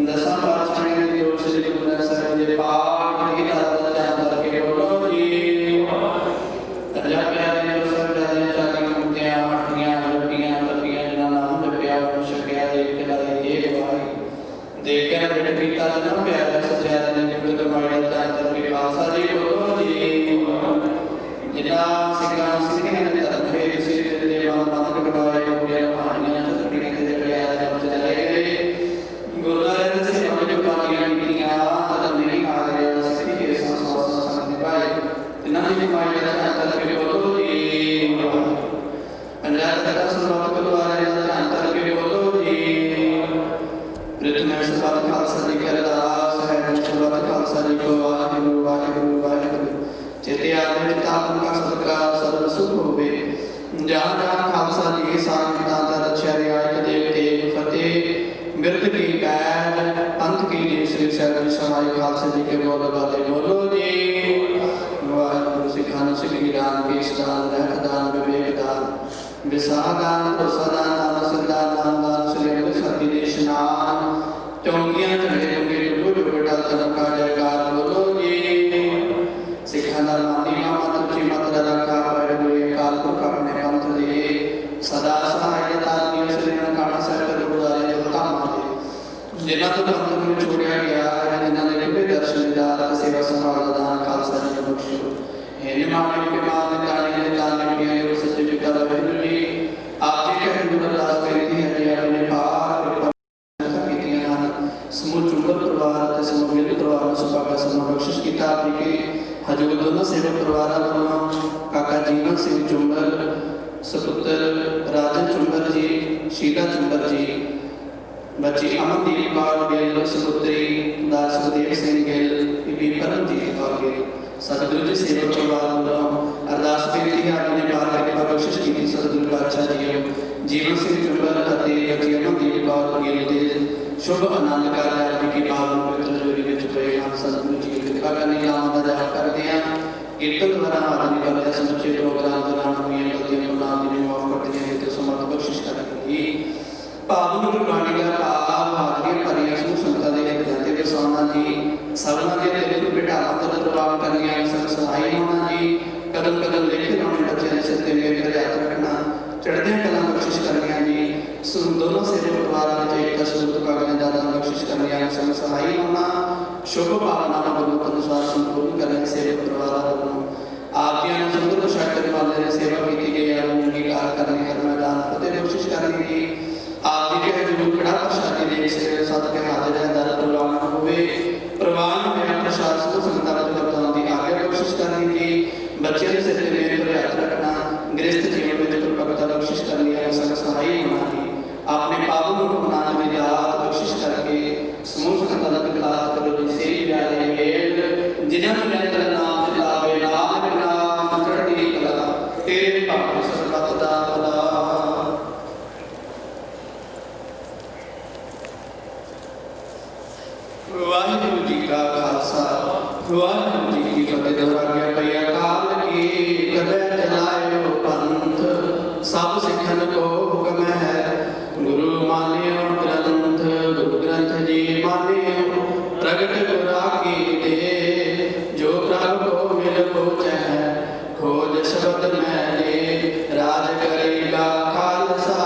[SPEAKER 2] ਦਸਾਂ ਪਾਤਸ਼ਾਹਾਂ ਦੇ ਜੋ ਸ੍ਰੀ ਗੁਰੂ ਗ੍ਰੰਥ ਸਾਹਿਬ ਦੇ ਪਾਠ ਕੀ ਦਾਤਾ ਜਾਨ ਕਰਕੇ ਬੋਲੋ ਜੀ ਪੰਜਾਹ ਪਿਆਰੇ ਜੋ ਸਭ ਜਾਦੇ ਚਾਲੀ ਮੁਕਤਿਆਂ ਆਠੀਆਂ ਲੱਭੀਆਂ ਲੱਭੀਆਂ ਜਿਨ੍ਹਾਂ ਨਾਮ ਜਪਿਆ ਛਕਿਆ ਦੇ ਕੇ ਲਾਈ ਦੇ ਗਵਾਈ ਦੇਖਿਆ ਬਿਟ ਪੀਤਾ ਜਨਮ ਪਿਆਰਾ ਸਜਿਆ ਦੇ ਨਿਕਲ ਮਾਇਦਾ ਜਾਨ ਕਰਕੇ ਖਾਲਸਾ ਜੀ ਬੋਲੋ ਜੀ ਜਿਨ੍ਹਾਂ ਸਿੱਖਾਂ ਸਿੱਖੀਆਂ ਦੇ ਧਰਮੇ ਕਿਸੇ ਦੇ ਵਾਲ ਬੰਦ ਕਟਵਾਏ ਹੋਏ ਰਹਾਣੀਆਂ ਚਤੜੀਆਂ ਦੇ ਜੜਿਆ ਦੇ ਚਲੇ ਗਏ ਗੁਰਦਾਰੇ ਦੇ ਸੇਵਾ ਵਿੱਚ ਪਾਣੀਆਂ ਨੀਤੀਆਂ ਧਰਮ ਨਹੀਂ ਆ ਰਿਹਾ ਸਿੱਖੀ ਕੇ ਸੰਸਾਰ ਸੰਤ ਭਾਈ ਜਿਨ੍ਹਾਂ ਦੀ ਮਾਇਦਾ ਜਾਨ ਕਰਕੇ ਬੋਲੋ ਜੀ ਪੰਜਾਬ ਦਾ ਸਰਬੱਤ ਗੁਰਦੁਆਰੇ ਦਾ ਧਿਆਨ ਕਰਕੇ ਬੋਲੋ ਜੀ ਰਿਤਮੇ ਸਰਬੱਤ ਖਾਲਸਾ ਜੀ ਕੀ ਅਰਦਾਸ ਹੈ ਸਰਬੱਤ ਖਾਲਸਾ ਜੀ ਕੋ ਵਾਹਿਗੁਰੂ ਵਾਹਿਗੁਰੂ ਵਾਹਿਗੁਰੂ ਚੇਤੇ ਆਵੇ ਤਾਪਨ ਕਾ ਸਦਕਾ ਸਰਬ ਸੁਖ ਹੋਵੇ ਜਹਾਂ ਜਹਾਂ ਖਾਲਸਾ ਜੀ ਸਾਰਿਆਂ ਦਾ ਰੱਖਿਆ ਰਿਆਇਤ ਦੇਵ ਤੇਗ ਫਤਿਹ ਮਿਰਤ ਕੀ ਪੈਜ ਪੰਥ ਕੀ ਜੀ ਸ੍ਰੀ ਸਾਹਿਬ ਜੀ ਸਹਾਇ ਖਾਲਸਾ ਜੀ ਕੇ ਬੋਲ ਬਾਲੇ ਬੋਲੋ ਜੀ ਵਾਹਿਗੁਰੂ ਸਿੱਖਾਂ ਨੂੰ ਸਿੱਖੀ ਦਾਨ ਕੇਸ ਦਾਨ ਰਹਿਤ ਦਾਨ ਵਿਵੇਕ ਦਾਨ ਵਿਸਾਹ ਦਾਨ ਭਰੋਸਾ ਦਾਨ ਨਾਮ ਸੰਦਾਨ ਨਾਮ ਦਾਨ ਸ੍ਰੀ ਅੰਮ੍ਰਿਤਸਰ ਦੀ ਦੇ ਇਸ਼ਨਾਨ ਚੌਂਕੀਆਂ ਝੰਡੇ ਮੰਗੇ ਡੁੱਲੂ ਡੁੱਬੜਾ ਧਰਮ ਕਾ ਜੈਕਾਰ ਬੋਲੋ ਜੀ ਸਿੱਖਾਂ ਦਾ ਮਾਨੀ ਮਾਮਾ ਤੁਚੀ ਮਤ ਰੱਖਾ ਵਾਹਿਗੁਰੂ ਅਕਾਲ ਪੁਰਖ ਆਪਣੇ ਪੰਥ ਦੇ ਸਦਾ ਸਹਾਇਤਾ ਦੀ ਸ੍ਰੀਨ ਕਾਣਾ ਸਾਹਿਬ ਗੁਰਦੁਆਰੇ ਦੇ ਧਾਮਾਂ ਦੇ ਜਿਨ੍ਹਾਂ ਤੋਂ ਪੰਥ ਨੂੰ ਛੋੜਿਆ ਗਿਆ ਹੈ ਜਿਨ੍ਹਾਂ ਨੇ ਕਿਤੇ ਦਰਸ਼ਨ ਦਿਦਾਰ ਸੇਵਾ ਸੰਭਾਲ ਦਾ ਦਾਨ ਖਾਲਸਾ ਜੀ ਨੂੰ ਬਖਸ਼ੋ ਹੈ ਨਿਮਾਣੇ ਕੇ ਮਾਨ ਦਾਣੇ ਦੇ ਦਾਨ ਕੇ ਜੋ ਸੱਚੇ ਪਿਤਾ ਵਾਹਿਗੁਰੂ ਜੀ ਆਪ ਜੀ ਕੇ ਗੁਰੂ ਅਰਦਾਸ ਬੇਨਤੀ ਹੈ ਜੀ ਆਪਣੇ ਪਾਰ ਕੀਤੀਆਂ ਹਨ ਸਮੂਹ ਚੁੰਬਰ ਪਰਿਵਾਰ ਅਤੇ ਸਮੂਹ ਮਿਲ ਪਰਿਵਾਰ ਨੂੰ ਸੁਭਾਗਾ ਸਮੂਹ ਬਖਸ਼ਿਸ਼ ਕੀਤਾ ਆਪ ਜੀ ਕੇ ਹਜੂਰ ਦੋਨੋਂ ਸੇਵਕ ਪਰਿਵਾਰਾਂ ਵੱਲੋਂ ਕਾਕਾ ਜੀਵਨ ਸਿੰਘ ਚੁੰਬਰ ਸਪੁੱਤਰ ਰਾਜਨ ਚੁੰਬਰ ਜੀ ਸ਼ੀਲਾ ਚੁੰਬਰ ਜੀ ਬੱਚੀ ਅਮਨਦੀਪ ਕੌਰ ਗਿੱਲ ਸਪੁੱਤਰੀ ਦਾ ਸੁਖਦੇਵ ਸਿੰਘ ਗਿੱਲ ਬੀਬੀ ਪਰਮਜੀਤ ਕੌਰ ਗਿੱਲ ਸਤਿਗੁਰੂ ਜੀ ਸੇਵਕ ਪਰਿਵਾਰ ਵੱਲੋਂ ਅਰਦਾਸ ਬੇਨਤੀ ਹੈ ਆਪਣੇ ਪਾਰ ਕਿਰਪਾ ਬਖਸ਼ਿਸ਼ ਕੀਤੀ ਸਤਿਗੁਰੂ ਪਾਤਸ਼ਾਹ ਜੀ ਜੀਵਨ ਸਿੰਘ ਚੁੰਬਰ ਅਤੇ ਬੱਚੀ ਅਮਨਦੀਪ ਕੌਰ ਗਿੱਲ ਦੇ ਸ਼ੁਭ ਆਨੰਦ ਕਾਰਜ ਆਪ ਕੀ ਪਾਵਨ ਪਵਿੱਤਰ ਜੋੜੀ ਵਿੱਚ ਪਏ ਹਨ ਸਤਿਗੁਰੂ ਜੀ ਕਿਰਪਾ ਕਰਨੀ ਨਾਮ ਦਾ ਜਾਪ ਕਰਦੇ ਹਾਂ ਕੀਰਤਨ ਦੁਆਰਾ ਆਦਿ ਕਰਦੇ ਸਮੁੱਚੇ ਪ੍ਰੋਗਰਾਮ ਦੌਰਾਨ ਹੋਈਆਂ ਗਲਤੀਆਂ ਗੁਨਾਹਾਂ ਦੀ ਮਾਫ ਕਰਦੇ ਹਾਂ ਤੇ ਸਮਰਥ ਬਖਸ਼ਿਸ਼ ਕਰੇਗੀ ਪਾਵਨ ਗੁਰਬਾਣੀ ਦਾ ਭਾਵ ਹਾਜ਼ਰੀਆਂ ਭਰੀਆਂ ਸਮੂਹ ਸੰਗਤਾਂ ਦੇ ਹਿਰਦਿਆਂ ਤੇ ਵਸਾਉਣਾ ਜੀ ਸਭਨਾਂ ਦੇ ਦਿਲ ਨੂੰ ਬਿਠਾਵਾ ਤੇ ਪ੍ਰਵਾਨ ਕਰਨੀਆਂ ਸੰਗ ਸਹਾਈ ਹੋਣਾ ਜੀ ਕਦਮ ਕਦਮ ਲਿਖੇ ਹੋਣੇ ਬੱਚਿਆਂ ਦੇ ਸਿਰ ਤੇ ਮੇਰ ਹੱਥ ਰੱਖਣਾ ਚੜ੍ਹਦੀਆਂ ਕਲਾਂ ਬਖਸ਼ਿਸ਼ ਕਰਨੀਆਂ ਜੀ ਦੋਨੋਂ ਸੇਵਕ ਪਰਿਵਾਰਾਂ ਵਿੱਚ ਇੱਕ ਸਰੂਪ ਕਾਗਜ਼ਾਂ ਦਾਤਾਂ ਬਖਸ਼ਿਸ਼ ਕਰਨੀਆਂ ਸੰਗ ਸਹਾਈ ਹੋਣਾ ਸ਼ੁਭ ਭਾਵਨਾਵਾਂ ਗੁਰਮਤਿ ਅਨੁਸਾਰ ਸੰਪੂਰਨ ਕਰਨੀਆਂ ਸੇਵਕ ਪਰਿਵਾਰਾਂ ਵੱਲੋਂ ਆਪ ਜੀ ਨੂੰ ਸੁੰਦਰ ਪੁਸ਼ਾਕ ਕਰਨ ਵਾਲੇ ਨੇ ਸੇਵਾ ਕੀਤੀ ਗਈ ਹੈ ਉਹਨਾਂ ਦੀ ਕਾਰ ਕਰਨੀ ਹਰ ਮੈਦਾਨ ਫਤਿਹ ਬਖਸ਼ਿਸ਼ ਕਰਨੀ ਜੀ ਆਪ ਜੀ ਕੇ ਹਜ਼ੂਰ ਖੜਾ ਪ੍ਰਸ਼ਾਦੀ ਦੇ ਸੇਵਾ ਸਦ ਕੇ ਹਾਜ਼ਰ ਹੈ ਦਰ ਪ੍ਰਵਾਨ ਹੋਵੇ ਪ੍ਰਵਾਨ ਹੋਇਆ ਪ੍ਰਸ਼ਾਦ ਸਮੂਹ ਸੰਗਤਾਂ ਵਿੱਚ ਵਰਤਾਉਣ ਦੀ ਆਗਿਆ ਬਖਸ਼ਿਸ਼ ਕਰਨੀ ਜੀ ਬੱਚਿਆਂ ਦੇ ਸਿਰ ਤੇ ਮੇਰ ਭਰੇ ਹੱਥ ਰੱਖਣਾ ਗ੍ਰਸਥ ਜੀਵਨ ਵਿੱਚ ਪ੍ਰਭਤਾ ਬਖਸ਼ਿਸ਼ ਕਰਨੀ ਹੈ ਸੰਗ ਸਹਾਈ ਹੋਣਾ ਜੀ ਆਪਣੇ ਪਾਵਨ ਹੁਕਮਨਾਮੇ ਦੀ ਦਾਤ ਬਖਸ਼ਿਸ਼ ਕਰਕੇ ਸਮੂਹ ਸੰਗਤਾਂ ਦਾ ਵਿਕਾਸ ਕਰੋ ਜੀ ਸੇਈ ਪਿਆਰੇ ਮੇਲ ਜਿਨ੍ਹਾਂ ਨੂੰ ਨਿਰੰਤਰ ਨਾਮ ਚਲਾਵੇ ਨਾਨਕ ਨਾਮ ਚੜ੍ਹਦੀ ਕਲਾ ਤੇਰੇ ਭਾਵੇਂ ਸਰਬੱਤ ਦਾ ਭਲਾ। ਵਾਹਿਗੁਰੂ ਜੀ ਕਾ ਖਾਲਸਾ ਵਾਹਿਗੁਰੂ ਜੀ ਕੀ ਫਤਿਹ। ਦੁਹਰਾਇਆ ਪਈ ਅਕਾਲ ਕੀ ਕਦੇ ਚਲਾਇਓ ਪੰਥ ਸਭ ਸਿੱਖਣ ਕੋ ਹੁਕਮ ਹੈ ਗੁਰੂ ਮਾਨਿਓ ਗ੍ਰੰਥ ਗੁਰੂ ਗ੍ਰੰਥ ਜੀ ਮਾਨਿਓ ਪ੍ਰਗਟ ਗੁਰਾ ਕੀ ਦੇ ਜੋ ਪ੍ਰਭ ਕੋ ਮਿਲ ਪਹੁੰਚੈ ਖੋਜ ਸ਼ਬਦ ਮੈਨੇ ਰਾਜ ਕਰੇਗਾ ਖਾਲਸਾ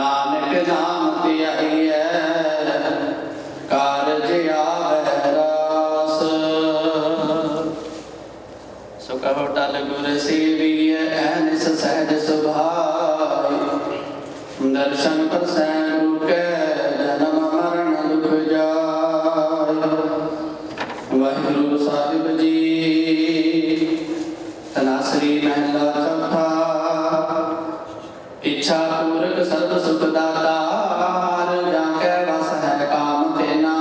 [SPEAKER 2] नानक नाम धियाइए कारज आवे रास। सो कहो टल गुर सेविए ऐनिस सहज सुभाई, दर्शन परसै गुरु के जन्म मरण दुख जाय। वाहिगुरु साहिब जी तनासरी महला चौथा। इच्छा पूरक सर्व सुख दातार, जाके वस है काम तेना।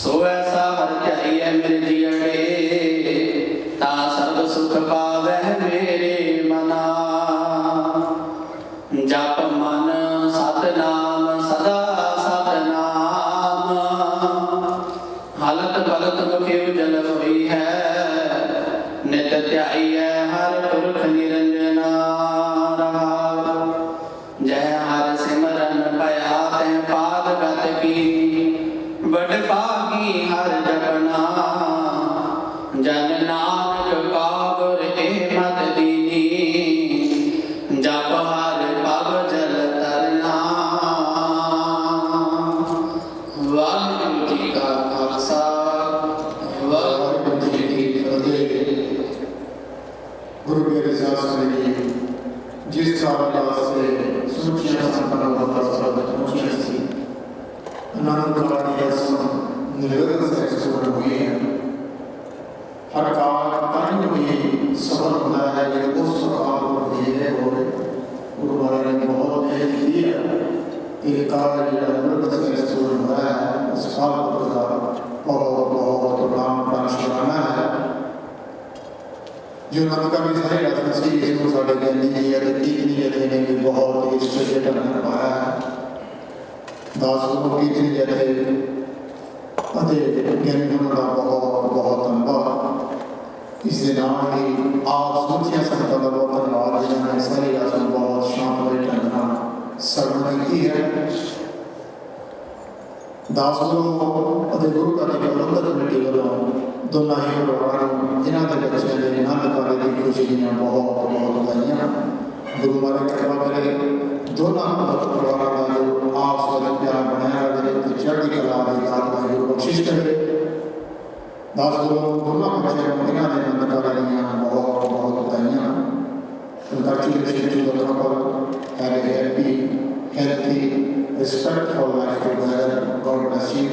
[SPEAKER 2] सो ऐसा हर ध्याइए मेरे जियड़े, ता सर्व सुख पावे मेरे मना। जप मन सतनाम सदा सतनाम, हालत पलत मुखे उजल हुई है। नित ध्याइए हर पुरख निरंजना। जय हर सिमरन पया तै पाद गत की, बड़ भागी हर जपना। जन नानक का गुर ए मत दीनी, जप हर पग जल तरना। वाहिगुरु जी का खालसा, वाहिगुरु जी की फतेह।
[SPEAKER 7] गुरु के रिसास में जिस सावधान से सूचियां संपन्न होता सब पहुंची सी अनंत काल रसम निर्विघ्न से पूर्ण हुई है। हर काल पानी हुई सफल होता है, ये उस काल को दिए है और गुरु महाराज ने बहुत मेहनत की है। ये काल निर्विघ्न से पूर्ण हुआ है, उस काल को बहुत बहुत प्रणाम करना है। जो नमका भी सारे राजन से इसको साढ़े ज्ञानी जी या कीर्तनी जथे ने भी बहुत इस ढंग ਨਾਲ ਪਾਇਆ ਹੈ। दास गुरु कीर्तनी जथे ਅਤੇ ਗਿਆਨੀ ਗੁਰੂ ਦਾ ਬਹੁਤ ਬਹੁਤ ਧੰਨਵਾਦ। ਇਸ ਦੇ ਨਾਲ ਹੀ ਆਪ ਸਮੁੱਚੀਆਂ ਸੰਗਤਾਂ ਦਾ ਬਹੁਤ ਧੰਨਵਾਦ ਜਿਨ੍ਹਾਂ ਨੇ ਸਾਰੇ ਰਾਜਨ ਬਹੁਤ ਸ਼ਾਨਦਾਰ ਢੰਗ ਨਾਲ ਸਰਵਣ ਕੀਤੀ ਹੈ। दास गुरु ਅਤੇ ਗੁਰੂ ਘਰ ਦੀ ਪ੍ਰਬੰਧਕ ਕਮੇਟੀ ਵੱਲੋਂ ਦੋਨਾਂ ਹੀ ਪਰਿਵਾਰਾਂ ਨੂੰ ਇਹਨਾਂ ਦੇ ਬੱਚਿਆਂ ਦੇ ਆਨੰਦ ਕਾਲੇ ਦੀ ਖੁਸ਼ੀ ਦੀਆਂ ਬਹੁਤ ਬਹੁਤ ਵਧਾਈਆਂ। ਗੁਰੂ ਮਹਾਰਾਜ ਕਿਰਪਾ ਕਰੇ ਦੋਨਾਂ ਪਰਿਵਾਰਾਂ ਦਾ ਜੋ ਆਪਸ ਵਿੱਚ ਪਿਆਰ ਬਣਿਆ ਰਹੇ ਤੇ ਚੜ੍ਹਦੀ ਕਲਾ ਦੀ ਦਾਤ ਵਾਹਿਗੁਰੂ ਬਖਸ਼ਿਸ਼ ਕਰੇ। दास गुरु ਦੋਨਾਂ ਬੱਚਿਆਂ ਨੂੰ ਇਹਨਾਂ ਦੇ ਆਨੰਦ ਕਾਲੇ ਦੀਆਂ ਬਹੁਤ ਬਹੁਤ ਵਧਾਈਆਂ। Congratulations to the couple. Have a happy, healthy, respectful life together. God bless you.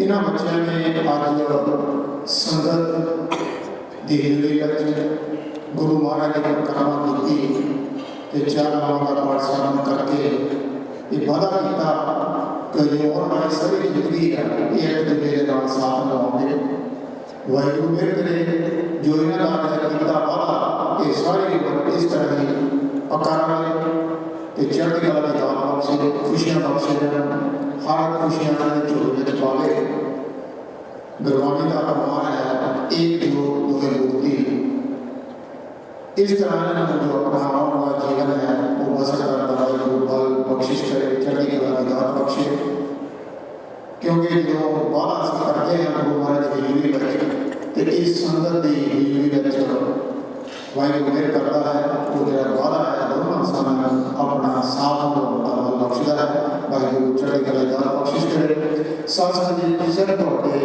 [SPEAKER 7] इन्हां बच्चों ने आज संगत दी हिलरी विच गुरु महाराज की परिक्रमा की ते चार नामां का पाठ श्रवण करके ये वादा किया कि जो आने वाली सारी जिंदगी है ये एक दूसरे के नाल साथ निभाओगे। वाहिगुरू मेहर करे जो इन्हां दा किया वादा ये सारी उम्र इस तरह ही पक्का रहे ते चढ़ती कला की दात बख्शे, खुशियां बख्शे, हर खुशियां के झोले में पावे। गुरबाणी का प्रमाण है एक जो दो मूर्ति। इस तरह जो अपना आने वाला जीवन है वो बसर करता है। बल बख्शिश करे, चढ़ती कला की दात बख्शे, क्योंकि जो वादा करते हैं गुरु महाराज की हिजरी बच्चे तो इस संगत की हिजरी बच्चे वाहिगुरू मेहर करता है। वो जो वादा है दोनों इंसानों अपना साथ बख्शदा है। वाहिगुरू चढ़ती कला दात बख्शिश करे। साथ साथ जी सिर्फ थोड़े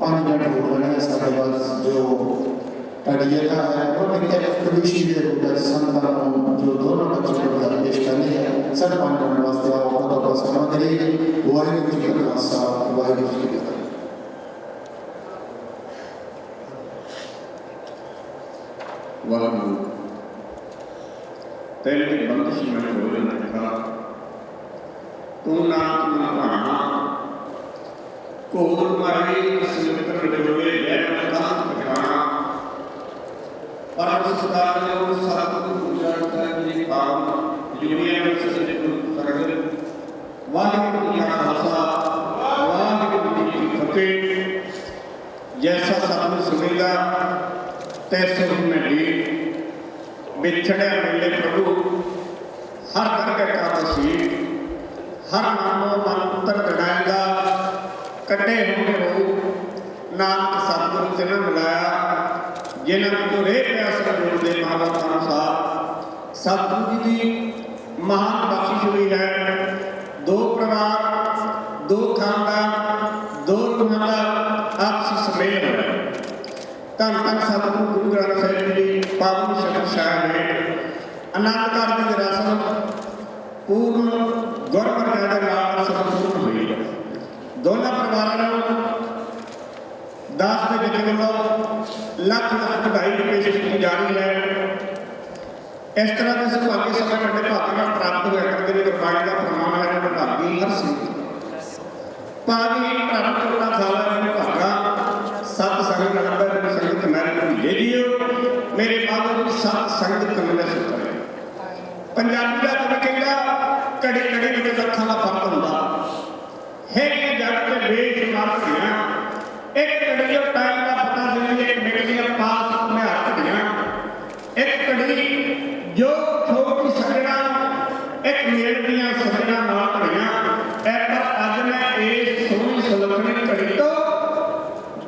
[SPEAKER 7] 5 मिनट हो गए साढ़े बस जो टड़िया है उन्होंने एक कृषि के रूप में संतान जो दोनों बच्चों को पेश करनी है सर 5 मिनट वास्ते आओ तो समझ करिए। वाहिगुरू जी का खालसा, वाहिगुरू जी की फतेह।
[SPEAKER 8] वाहिगुरू तेरे बंदिश में बोले लिखा तू नाम भाना कोल मारे सिमत्र बिजोड़े जय का ठिकाना परम सत्कार जो सतगुरु पूजा करने पावन दुनिया में सच्चे गुरु सरगत। वाहिगुरू जी का खालसा, वाहिगुरू जी की फतेह। जैसा सतगुरु सुनेगा तैसे में भी बिछड़े मिले प्रभु हर करके का तस्वीर हर नामों मंत्र गढ़ाएगा कटे होंगे हो नानक सतगुरु तिन्हें मिलाया जिन्हें तो रे प्यास जोड़ दे महाराज साहब सतगुरु जी की महान बख्शिश हुई है। दो परिवार, दो खानदान, दो रूहां का आपसी सम्मेलन है। धन धन सतगुरु गुरु ग्रंथ साहिब जी की पावन शब्द शाह ने आनंद कारज की रस्म पूर्ण गुरमर्यादा नाल संपूर्ण हुई। दोनों परिवारों को दास के जथे वालों लख लख बधाई पेश की जा रही है। इस तरह के सुभागे समय बड़े भाग्य प्राप्त हुआ करते हैं। गुरबाणी का प्रमाण है जो भागी हर सिंह पाजी धर्म चोला खाला ने भागा सत संग नंबर संगत मैल भुले जियो मेरे माधो की सत संगत मिले सुख। पंजाबी का कवि कहता घड़ी घड़ी में लखां का फर्क होंदा है। जग के बेशुमार घड़ियां एक घड़ी जो टाइम का पता देने मेरिया पास में हर घड़ियां एक घड़ी जो छोटी सजना एक मेल दियां सजना नाल घड़ियां पर अज मैं इस सोहनी सुलखनी घड़ी तो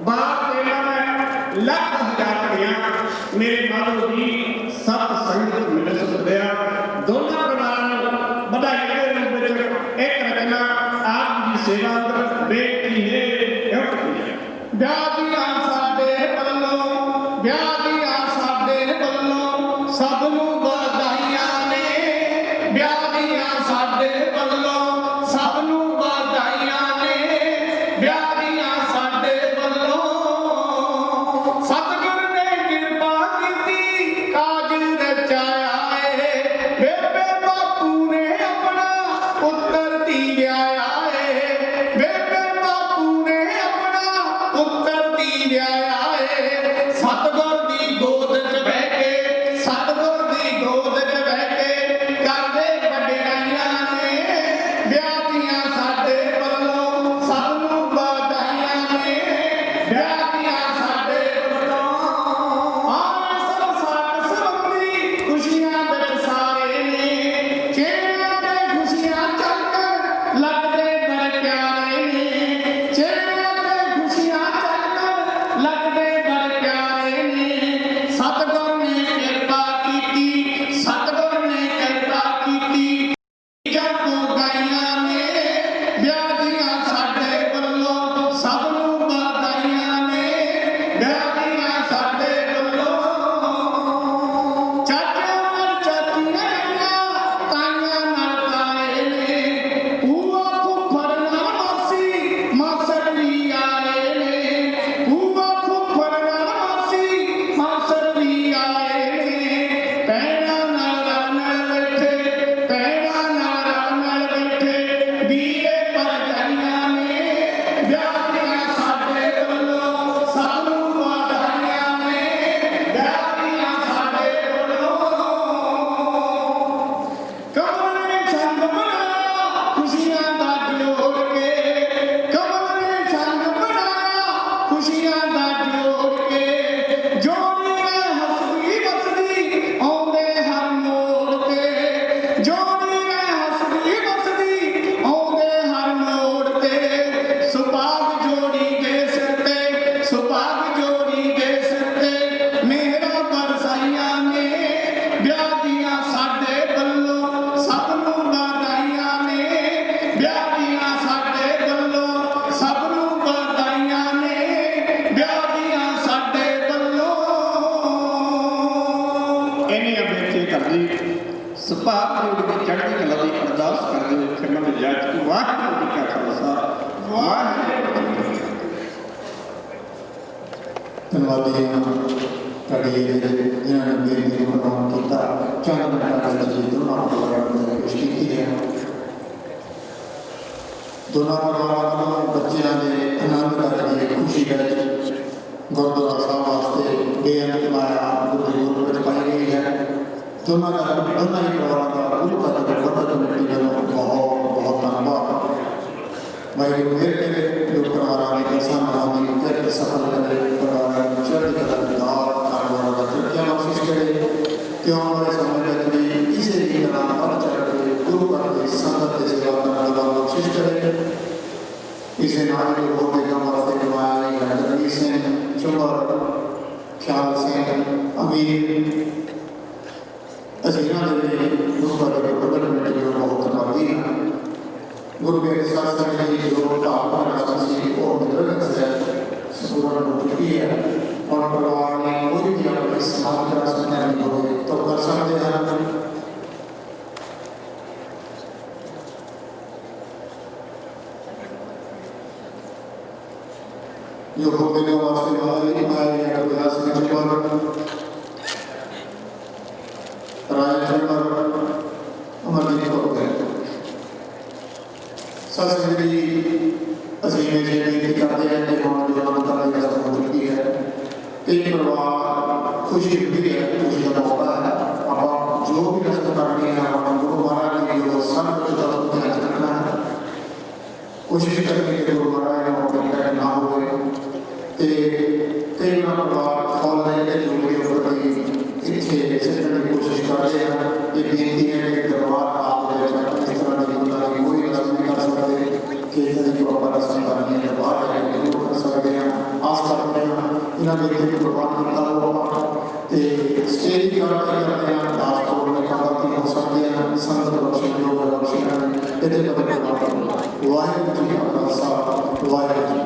[SPEAKER 8] बाद देना मैं लख हजार घड़ियां मेरे माधो जी सत संगत मिले सुख दिया। दोनों परिवारों को बधाई के रूप में एक रचना आप की सेवा बेटी है। ब्यादियां साडे वल्लों ब्यादियां साडे वल्लों सब नूं बधाइयां ने। ब्यादियां साडे वल्लों सब नूं बधाइयां ने। ब्यादियां साडे वल्लों सतगुर ने किरपा कीती काज रचाया है। बेबे बापू ने अपना पुत्तर दी व्याया है। बेबे बापू ने अपना पुत्तर दी व्याया है। सतगुर दी गोद च बह के सतगुर दी गोद च बह के करदे वडियाइयां ने। ब्यादियां साडे वल्लों सब नूं बधाइयां ने। ब्यादियां साडे वल्लों आवे सब साथ सबंधी खुशियां विच सारे ने। चेहरिਆਂ ते खुशियां चमकण लगदे बड़े प्यारे ने। चेहरिਆਂ ते खुशियां चमकण लगदे बड़े प्यारे ने। सतगुर ने किरपा कीती सतगुर ने किरपा कीती जग तू गाइयां ने। ब्यादियां साडे वल्लों सब नूं बधाइयां ने। ब्यादियां साडे वल्लों चाचा नाल चाचियां आईयां ताईयां नाल ताए ने। भूआ फुੱਫੜ नाल मासी मासड़ भी आए ने। भूआ फुੱਫੜ नाल मासी मासड़ भी आए ने। भैणां नाल रल बैठे भैणां नाल रल बैठे वीरे भरजाइयां ने। ब्यादियां साडे वल्लों सब नूं बधाइयां ने। ब्यादियां साडे वल्लों कमल ने छंद बनाया खुशियां दा जोड़ के। कमल ने छंद बनाया खुशियां दा जोड़ के। जोड़ियां हसदी बसदी आउंदे हर मोड़ ते। जोड़ियां हसदी बसदी आउंदे हर मोड़ ते। सुभाग जोड़ी दे सिर ते सुभाग जोड़ी दे सिर ते मेहरा बरसाइयां ने। ब्यादियां साडे वल्लों सब नूं बधाइयां ने। ब्यादियां साडे वल्लों सब नूं बधाइयां ने। ब्यादियां साडे वल्लों इन्हीं बेटे करदी सुभाग जोड़ी की चढ़ती कला की अरदास करते हुए फिर मैं जात की वाहिगुरू जी का खालसा वाहिगुरू जी की फतेह।
[SPEAKER 7] धन्यवादी कड़ी जिन्होंने बेनती को प्रमाण किया चंद मिनट जी दोनों परिवारों ने पेश की है। दोनों परिवारों को बच्चों ने आनंद करके खुशी करके गुरुद्वारा साहब वास्ते बेअंत माया गुरुद्वारे में पाई गई है। दोनों ही परिवारों का गुरु का गुरुद्वारा कमेटी का बहुत बहुत धन्यवाद। भाई मेरे जो परिवार ने कैसा नामी कैसे सफल करे परिवार चढ़ के दार कारोबार का तरीका बख्शिश करे क्यों हमारे समाज में इसे भी नाम पर चढ़ के गुरु का संगत से सेवा करने का बख्शिश करे। इसे नाम के बोलने का वास्ते कमाया नहीं है। जल्दी से चुपर ख्याल से अमीर ऐसे ਤਸਵੀਰਾਂ ਦੇ ਲਈ ਉਸ ਬਾਰੇ ਪ੍ਰਬੰਧਕ ਕਮੇਟੀ ਨੂੰ ਬਹੁਤ ਧੰਨਵਾਦੀ ਹਾਂ। ਗੁਰੂ ਗ੍ਰੰਥ ਸਾਹਿਬ ਜੀ ਜੋ ਧਾਰਮਿਕ ਰਸਮ ਸੀ ਉਹ ਨਿਰਵਿਘਨ ਸੰਪੂਰਨ ਹੋ ਚੁੱਕੀ ਹੈ। ਹੁਣ ਪਰਿਵਾਰ ਨੇ ਕੋਈ ਵੀ ਆਪਣੀ ਸਮਾਜਿਕ ਰਸਮ ਕਰਨੀ ਹੋਵੇ ਤਾਂ ਕਰ ਸਕਦੇ ਹਨ। जो होने वास्ते हमारे आए अभिलाष चंबर राय चंबर अमरदीप हो गए ससुरी असीम जी बेनती करते हैं कि हमारे जवान का रस्म हो चुकी है। कई परिवार खुशी होती है, खुशी का मौका है। अब जो भी रस्म करनी है गुरु महाराज की जो सब कुछ ध्यान रखना है, कोशिश करनी है गुरु महाराज ने मौके ना हो कई बार ऑनलाइन के वीडियो पर इतने सीखने की कोशिश करते हैं। ये बेनती है कि दरबार आप इस तरह की कोई रस्म नहीं कर सकते कि यदि बाबा रस्म करनी है दरबार जाके जरूर कर सकते हैं। आस करते हैं इन्होंने बेनती कुर्बान करता हुआ स्टेज करते हैं दास को करती हो सकते हैं संगत बख्शी जो बख्शी इतने वाहिगुरू जी का खालसा वाहिगुरू